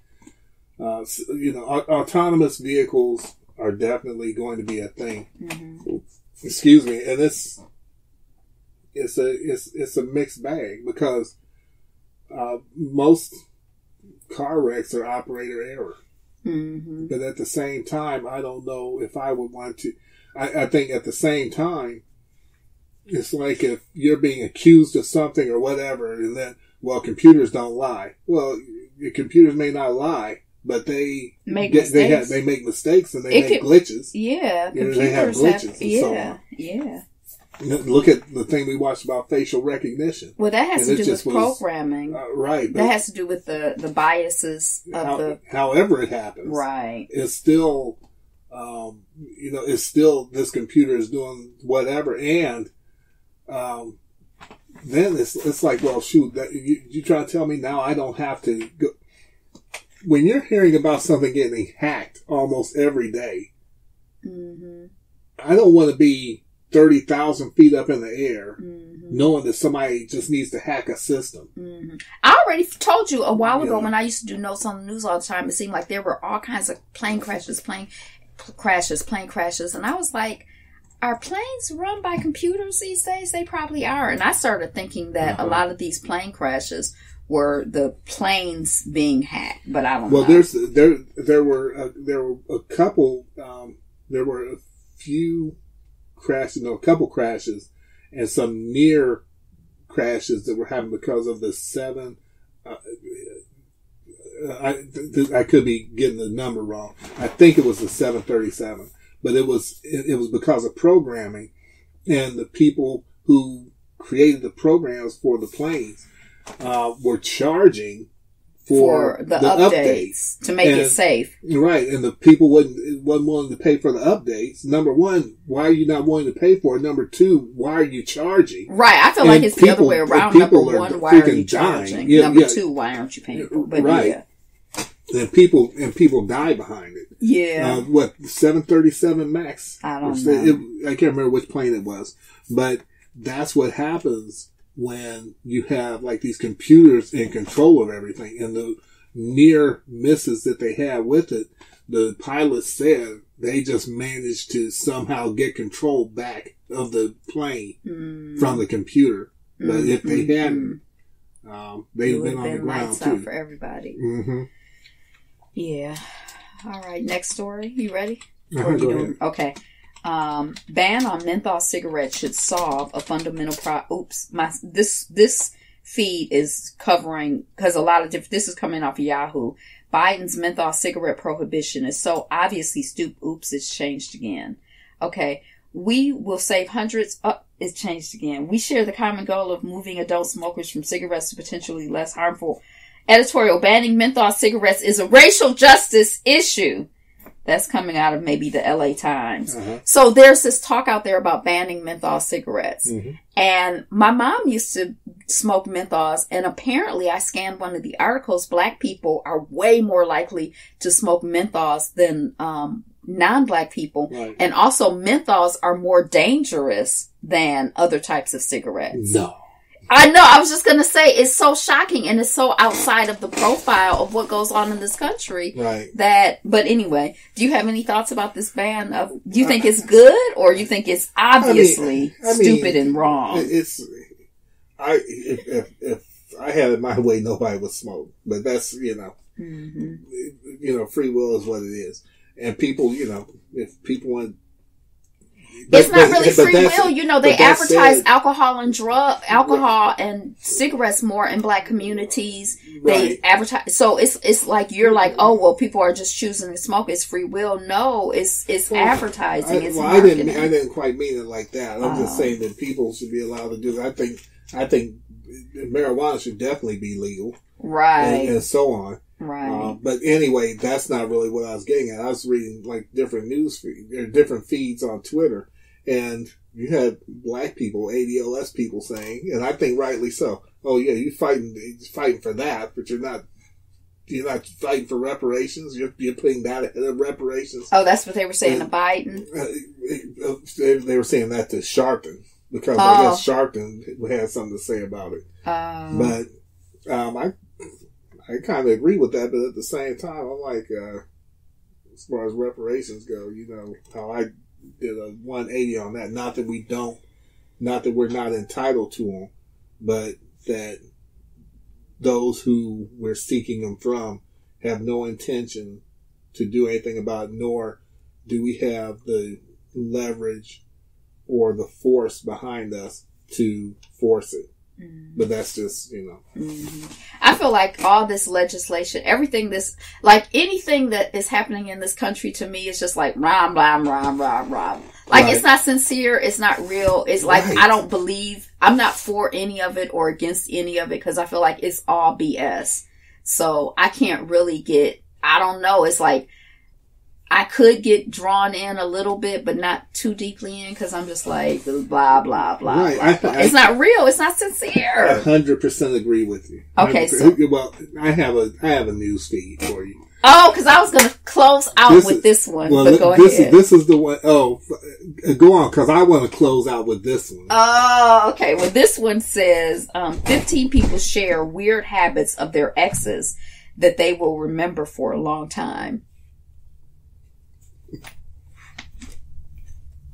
autonomous vehicles are definitely going to be a thing. Mm-hmm. Excuse me. And it's a mixed bag, because most car wrecks are operator error. Mm-hmm. But at the same time, I don't know if I would want to. I think at the same time, it's like if you're being accused of something or whatever, and then, computers don't lie. Well, your computers may not lie, but they make mistakes. They make mistakes and they make glitches.
Yeah,
they have glitches.
Yeah.
Look at the thing we watched about facial recognition.
Well, that has to do with programming.
Right.
That has to do with the biases of
however it happens.
Right.
It's still, it's still, this computer is doing whatever. And, then it's like, well, shoot, you trying to tell me now I don't have to go. When you're hearing about something getting hacked almost every day, mm-hmm. I don't want to be 30,000 feet up in the air, mm-hmm. knowing that somebody just needs to hack a system.
Mm-hmm. I already told you a while ago when I used to do notes on the news all the time, it seemed like there were all kinds of plane crashes. And I was like, are planes run by computers these days? They probably are. And I started thinking that a lot of these plane crashes were the planes being hacked, but I don't know.
Well, there were a couple, there were a few crashes, a couple crashes, and some near crashes that were happening because of the 7. I could be getting the number wrong. I think it was the 737, but it was because of programming, and the people who created the programs for the planes were charging for the updates
to make it safe.
Right. And the people wasn't willing to pay for the updates. Number one, why are you not willing to pay for it? Number two, why are you charging?
Right. I feel like it's the other way around. Number one, why are you charging? Number two, why aren't you paying for it? But right.
And people die behind it.
Yeah.
737 MAX?
I don't know.
I can't remember which plane it was, but that's what happens when you have like these computers in control of everything, and the near misses that they had with it, the pilots said they just managed to somehow get control back of the plane from the computer. But if they hadn't, they'd have been on the ground too.
For everybody.
Mm-hmm.
Yeah. All right. Next story. You ready?
Go ahead.
Okay. Ban on menthol cigarettes should solve a fundamental this feed is covering, because a lot of this is coming off of Yahoo, Biden's menthol cigarette prohibition is so obviously stupid. Oops, it's changed again. Okay. We will save hundreds. It's changed again. We share the common goal of moving adult smokers from cigarettes to potentially less harmful. Editorial, banning menthol cigarettes is a racial justice issue. That's coming out of maybe the LA Times. Uh-huh. So there's this talk out there about banning menthol cigarettes. Mm-hmm. And my mom used to smoke menthols, and apparently I scanned one of the articles. Black people are way more likely to smoke menthols than non-black people. Right. And also menthols are more dangerous than other types of cigarettes.
No.
I know. I was just going to say, it's so shocking and it's so outside of the profile of what goes on in this country.
Right.
But anyway, do you have any thoughts about this ban? Do you think it's good, or you think it's obviously stupid and wrong?
If I had it my way, nobody would smoke. But that's, mm-hmm. Free will is what it is. And people, if people want,
it's not really free will. They advertise alcohol and cigarettes more in black communities. Right. They advertise, so it's like you're like, oh well, people are just choosing to smoke. It's free will. No, it's advertising. It's marketing.
I didn't quite mean it like that. I'm just saying that people should be allowed to do that. I think marijuana should definitely be legal,
right,
and so on.
Right.
But anyway, that's not really what I was getting at. I was reading like different news feeds, or different feeds on Twitter, and you had black people, ADLS people saying, and I think rightly so, oh yeah, you're fighting for that, but you're not fighting for reparations. You're putting that ahead of reparations.
Oh, that's what they were saying to Biden?
They were saying that to Sharpton, because I guess Sharpton had something to say about it. But I kind of agree with that, but at the same time, I'm like, as far as reparations go, how I did a 180 on that. Not that we're not entitled to them, but that those who we're seeking them from have no intention to do anything about it, nor do we have the leverage or the force behind us to force it. But that's just,
Mm-hmm. I feel like all this legislation, anything that is happening in this country, to me, is just like rah, blah, rah, rah, rah. Like, right. It's not sincere. It's not real. It's like, right. I don't believe, I'm not for any of it or against any of it, because I feel like it's all BS. So I can't really I don't know. It's like, I could get drawn in a little bit, but not too deeply in, because I'm just like, blah, blah, blah. Right. Blah. It's not real. It's not sincere.
I 100% agree with you.
Okay.
Well, I have a news feed for you.
Oh, because I was going to close out with this one. Well, but go ahead.
This is the one. Oh, go on, because I want to close out with this one.
Oh, okay. Well, this one says, 15 people share weird habits of their exes that they will remember for a long time.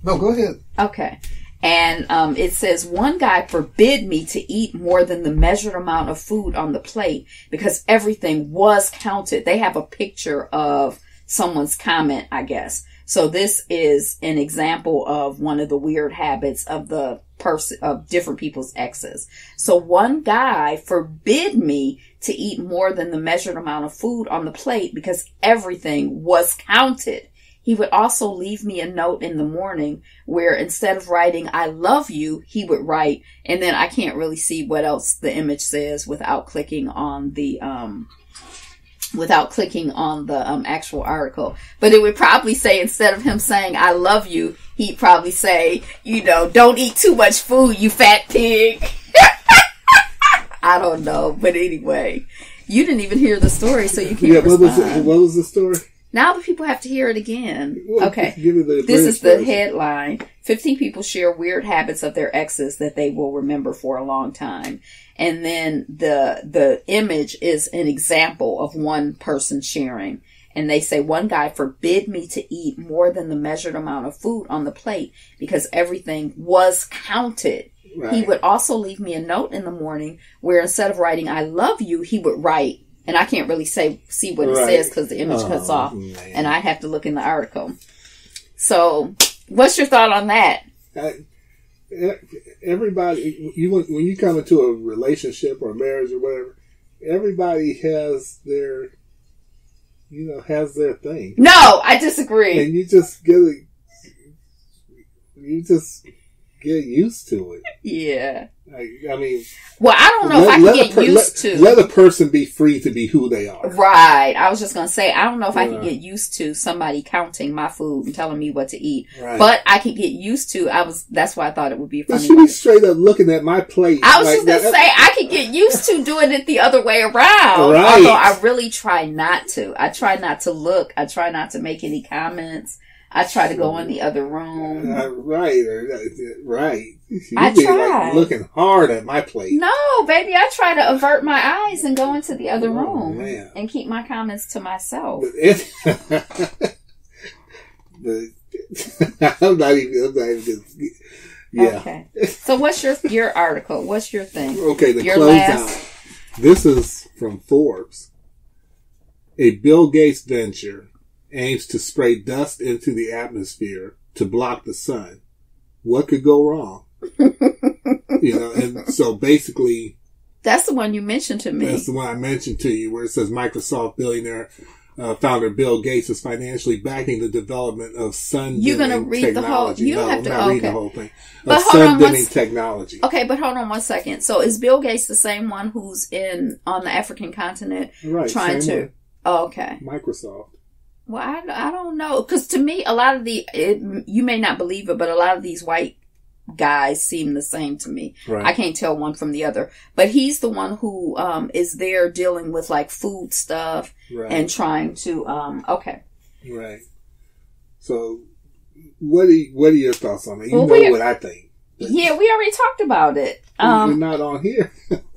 No, go ahead.
Okay. And it says, one guy forbid me to eat more than the measured amount of food on the plate because everything was counted. They have a picture of someone's comment, I guess. So this is an example of one of the weird habits of of different people's exes. So one guy forbid me to eat more than the measured amount of food on the plate because everything was counted. He would also leave me a note in the morning where instead of writing, I love you, he would write, and then I can't really see what else the image says without clicking on the actual article. But it would probably say, instead of him saying, I love you, he'd probably say, don't eat too much food, you fat pig. I don't know. But anyway, you didn't even hear the story, so you can't respond.
What was the story?
Now the people have to hear it again. Okay.
This
is the headline. 15 people share weird habits of their exes that they will remember for a long time. And then the image is an example of one person sharing. And they say, one guy forbid me to eat more than the measured amount of food on the plate because everything was counted. Right. He would also leave me a note in the morning where instead of writing, I love you, he would write, and I can't really see what it says because the image cuts off, and I have to look in the article. So, what's your thought on that?
Everybody, when you come into a relationship or marriage or whatever, everybody has their has their thing.
No, I disagree.
And you just get used to it.
Yeah.
I mean,
well, I don't know if I can get used to.
Let a person be free to be who they are.
Right. I was just going to say, I don't know if I could get used to somebody counting my food and telling me what to eat. Right. But I could get used to, that's why I thought it would be funny.
She be straight up looking at my plate.
I was just going to say, I could get used to doing it the other way around. Right. Although I really try not to. I try not to look. I try not to make any comments. I try to go in the other room.
Right. I try. Looking hard at my plate.
No, baby, I try to avert my eyes and go into the other room and keep my comments to myself.
I'm not even. Yeah.
Okay. So what's your article? What's your thing?
Okay, the close out. This is from Forbes. A Bill Gates venture aims to spray dust into the atmosphere to block the sun. What could go wrong? And so basically...
That's the one you mentioned to me.
That's the one I mentioned to you, where it says Microsoft billionaire founder Bill Gates is financially backing the development of sun-dimming technology. You're going to read the whole... You don't have to... I'm not reading the whole thing. But sun-dimming technology.
Okay, but hold on one second. So is Bill Gates the same one who's on the African continent trying to... One. Oh, okay.
Microsoft.
Well, I don't know. Because to me, a lot of you may not believe it, but a lot of these white guys seem the same to me. Right. I can't tell one from the other. But he's the one who is there dealing with like food stuff and trying to... okay.
Right. So, what are your thoughts on it? You know what I think.
Yeah, we already talked about it.
You're not on here.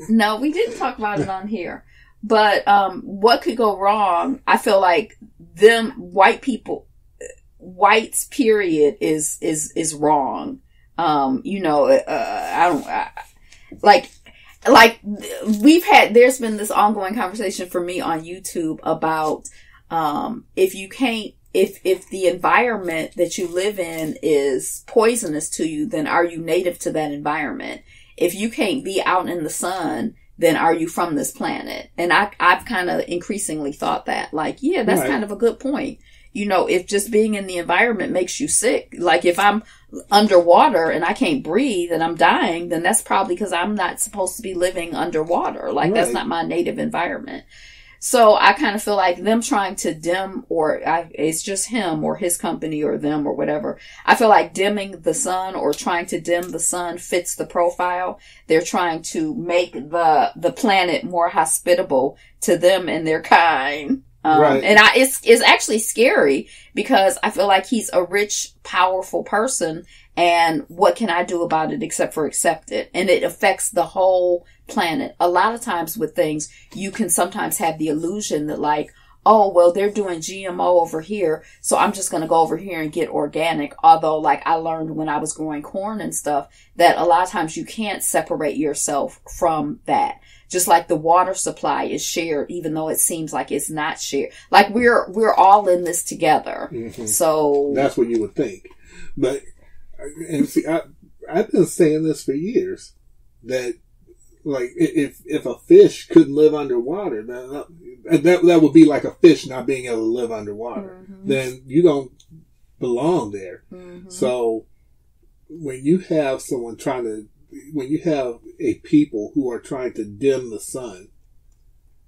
No, we didn't talk about it on here. But what could go wrong? I feel like whites period is wrong. There's been this ongoing conversation for me on YouTube about if the environment that you live in is poisonous to you, then are you native to that environment? If you can't be out in the sun, then are you from this planet? And I've kind of increasingly thought that, that's kind of a good point. If just being in the environment makes you sick, like if I'm underwater and I can't breathe and I'm dying, then that's probably because I'm not supposed to be living underwater. That's not my native environment. So I kind of feel like them trying to dim, it's just him or his company or them or whatever. I feel like dimming the sun or trying to dim the sun fits the profile. They're trying to make the planet more hospitable to them and their kind. And it's actually scary because I feel like he's a rich, powerful person, and what can I do about it except for accept it? And it affects the whole planet. A lot of times with things, you can sometimes have the illusion that they're doing GMO over here, so I'm just going to go over here and get organic. Although, I learned when I was growing corn and stuff, that a lot of times you can't separate yourself from that. Just like the water supply is shared, even though it seems like it's not shared. We're all in this together. Mm-hmm. So
that's what you would think. But, and see, I've been saying this for years, that if a fish couldn't live underwater, that would be like a fish not being able to live underwater. Mm-hmm. Then you don't belong there. Mm-hmm. So when you have a people who are trying to dim the sun,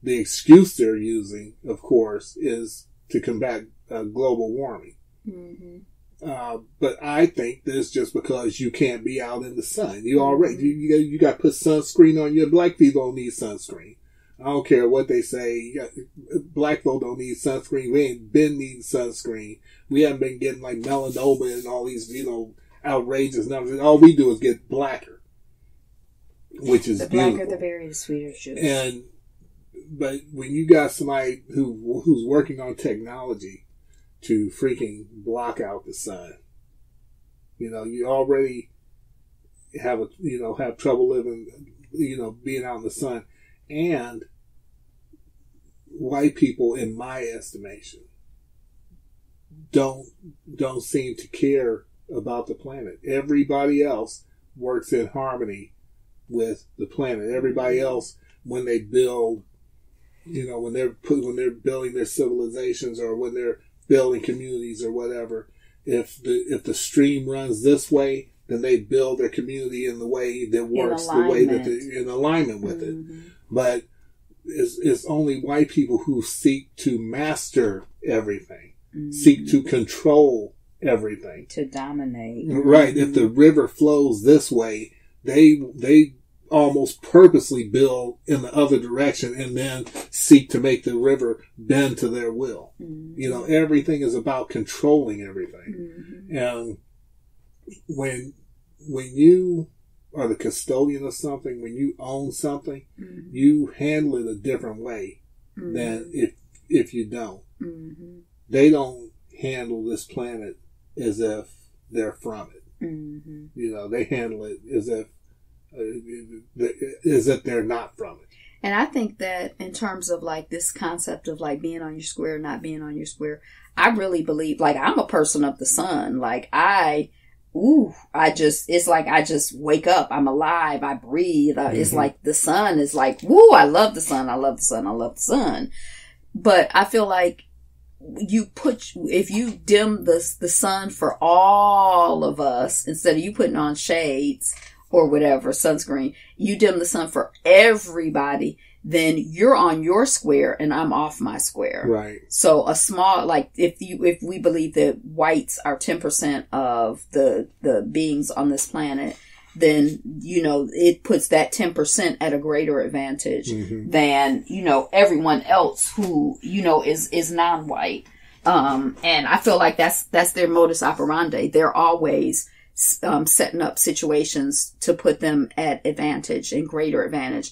the excuse they're using, of course, is to combat global warming. Mm-hmm. But I think this just because you can't be out in the sun. You already, you got to put sunscreen on you. Black people don't need sunscreen. I don't care what they say. Black folk don't need sunscreen. We ain't been needing sunscreen. We haven't been getting melanoma and all these, outrageous numbers. All we do is get blacker, which is beautiful. The blacker, the berry, the sweeter juice. But when you got somebody who's working on technology to freaking block out the sun, you already have trouble living, being out in the sun. And white people, in my estimation, don't seem to care about the planet. Everybody else works in harmony with the planet. Everybody else, when they build when they're building their civilizations or when they're building communities or whatever, if the stream runs this way, then they build their community in the way that works, the way that they're in alignment with it. But it's only white people who seek to master everything, seek to control everything,
to dominate.
Right. If the river flows this way, they almost purposely build in the other direction and then seek to make the river bend to their will. Everything is about controlling everything. And when you are the custodian of something, when you own something, you handle it a different way than if you don't. They don't handle this planet as if they're from it. They handle it as if they're not from it.
And I think that in terms of like this concept of like being on your square, not being on your square, I really believe, like, I'm a person of the sun. Like it's like I just wake up. I'm alive. I breathe. It's like the sun is like, woo, I love the sun. I love the sun. I love the sun. But I feel like if you dim the sun for all of us, instead of you putting on shades or whatever, sunscreen, you dim the sun for everybody, then you're on your square and I'm off my square.
Right.
So a small, like, if we believe that whites are 10% of the beings on this planet, then, it puts that 10% at a greater advantage than, everyone else who, is non-white. And I feel like that's their modus operandi. They're always setting up situations to put them at advantage and greater advantage,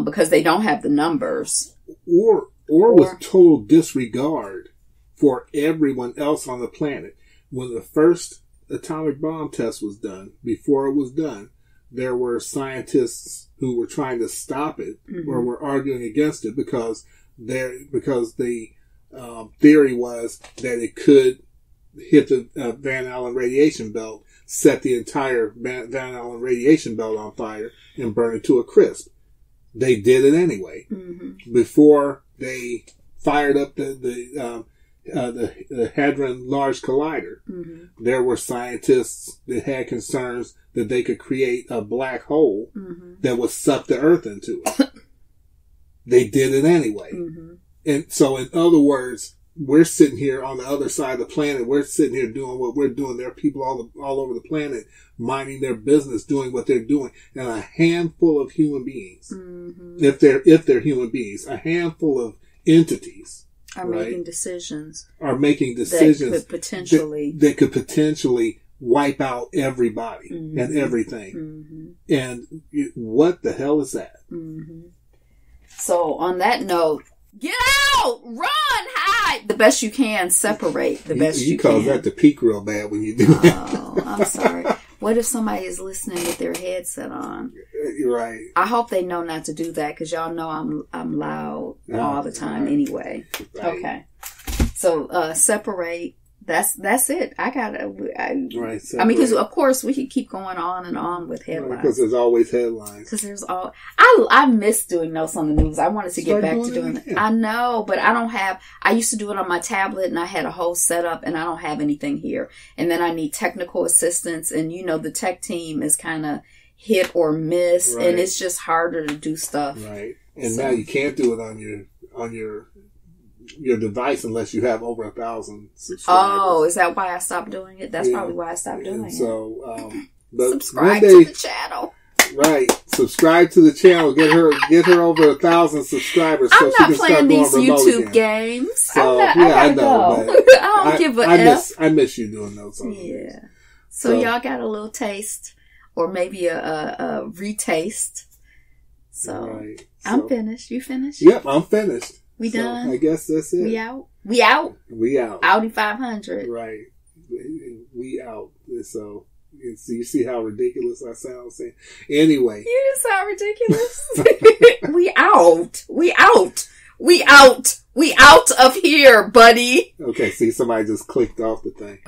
because they don't have the numbers.
Or with total disregard for everyone else on the planet. When the first atomic bomb test was done, before it was done, there were scientists who were trying to stop it or were arguing against it because the theory was that it could hit the Van Allen radiation belt, set the entire Van Allen radiation belt on fire, and burn it to a crisp. They did it anyway. Before they fired up the Hadron Large Collider, there were scientists that had concerns that they could create a black hole that would suck the Earth into it. They did it anyway. And so, in other words, we're sitting here on the other side of the planet. We're sitting here doing what we're doing. There are people all over the planet minding their business, doing what they're doing. And a handful of human beings, if they're human beings, a handful of entities
are making decisions
that
could potentially
wipe out everybody and everything. And what the hell is that?
So on that note, get out! Run! Hide! The best you can. Separate the best you can.
You cause that to peak real bad when you do that.
Oh, I'm sorry. What if somebody is listening with their headset on?
You're right.
I hope they know not to do that, because y'all know I'm loud all the time anyway. Right. Okay. So separate. That's it. I gotta.
Right.
I mean, because of course we could keep going on and on with headlines.
Because there's always headlines.
Because there's all. I miss doing notes on the news. I wanted to get back to doing it. I know, but I don't have. I used to do it on my tablet, and I had a whole setup, and I don't have anything here. And then I need technical assistance, and the tech team is kind of hit or miss, and it's just harder to do stuff.
Right. And now you can't do it on your device unless you have over 1,000 subscribers.
Oh, is that why I stopped doing it? That's probably why I stopped doing it.
So, but
subscribe to the channel.
Right, subscribe to the channel. Get her over 1,000 subscribers so she can start going remote again. I'm not playing these YouTube
games.
So,
I know. But I don't give a F.
I miss you doing those.
Yeah. So y'all got a little taste, or maybe a retaste. So I'm finished. You finished?
Yep, I'm finished.
We done?
I guess that's it.
We out? We out?
We out.
Audi 500.
Right. We out. So, you see how ridiculous I sound saying? Anyway.
You didn't sound ridiculous. We out. We out. We out. We out of here, buddy.
Okay, see, somebody just clicked off the thing.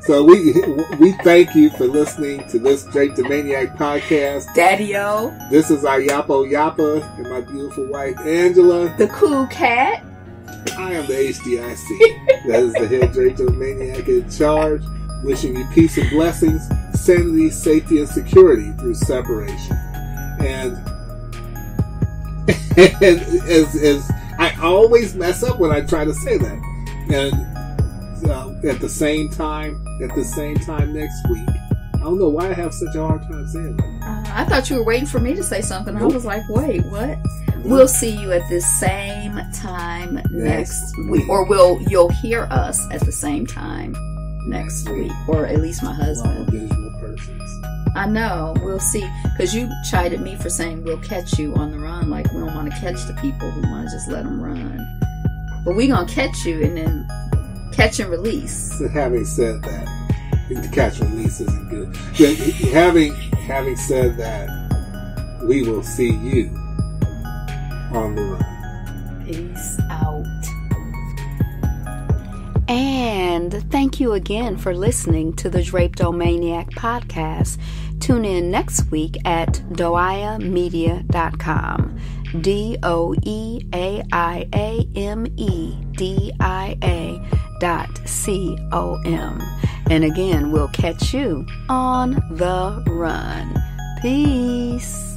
So we thank you for listening to this Drake the Maniac podcast.
Daddy-O.
This is our Yappo Yappa and my beautiful wife, Angela.
The cool cat.
I am the HDIC. That is the head Drake the Maniac in charge. Wishing you peace and blessings, sanity, safety, and security through separation. And as I always mess up when I try to say that. And at the same time next week. I don't know why I have such a hard time saying that.
I thought you were waiting for me to say something. Nope. I was like, wait, what? Nope. We'll see you at the same time next week. Or you'll hear us at the same time next week. Or at least my husband.
Visual persons.
I know. We'll see. Because you chided me for saying we'll catch you on the run. Like, we don't want to catch the people. We want to just let them run. But we're going to catch you and then catch and release.
Having said that, the catch and release isn't good. But having said that, we will see you on the run.
Peace out. And thank you again for listening to the Drapetomaniac podcast. Tune in next week at doiamedia.com. DOIAMEDIA.com. And again, we'll catch you on the run. Peace.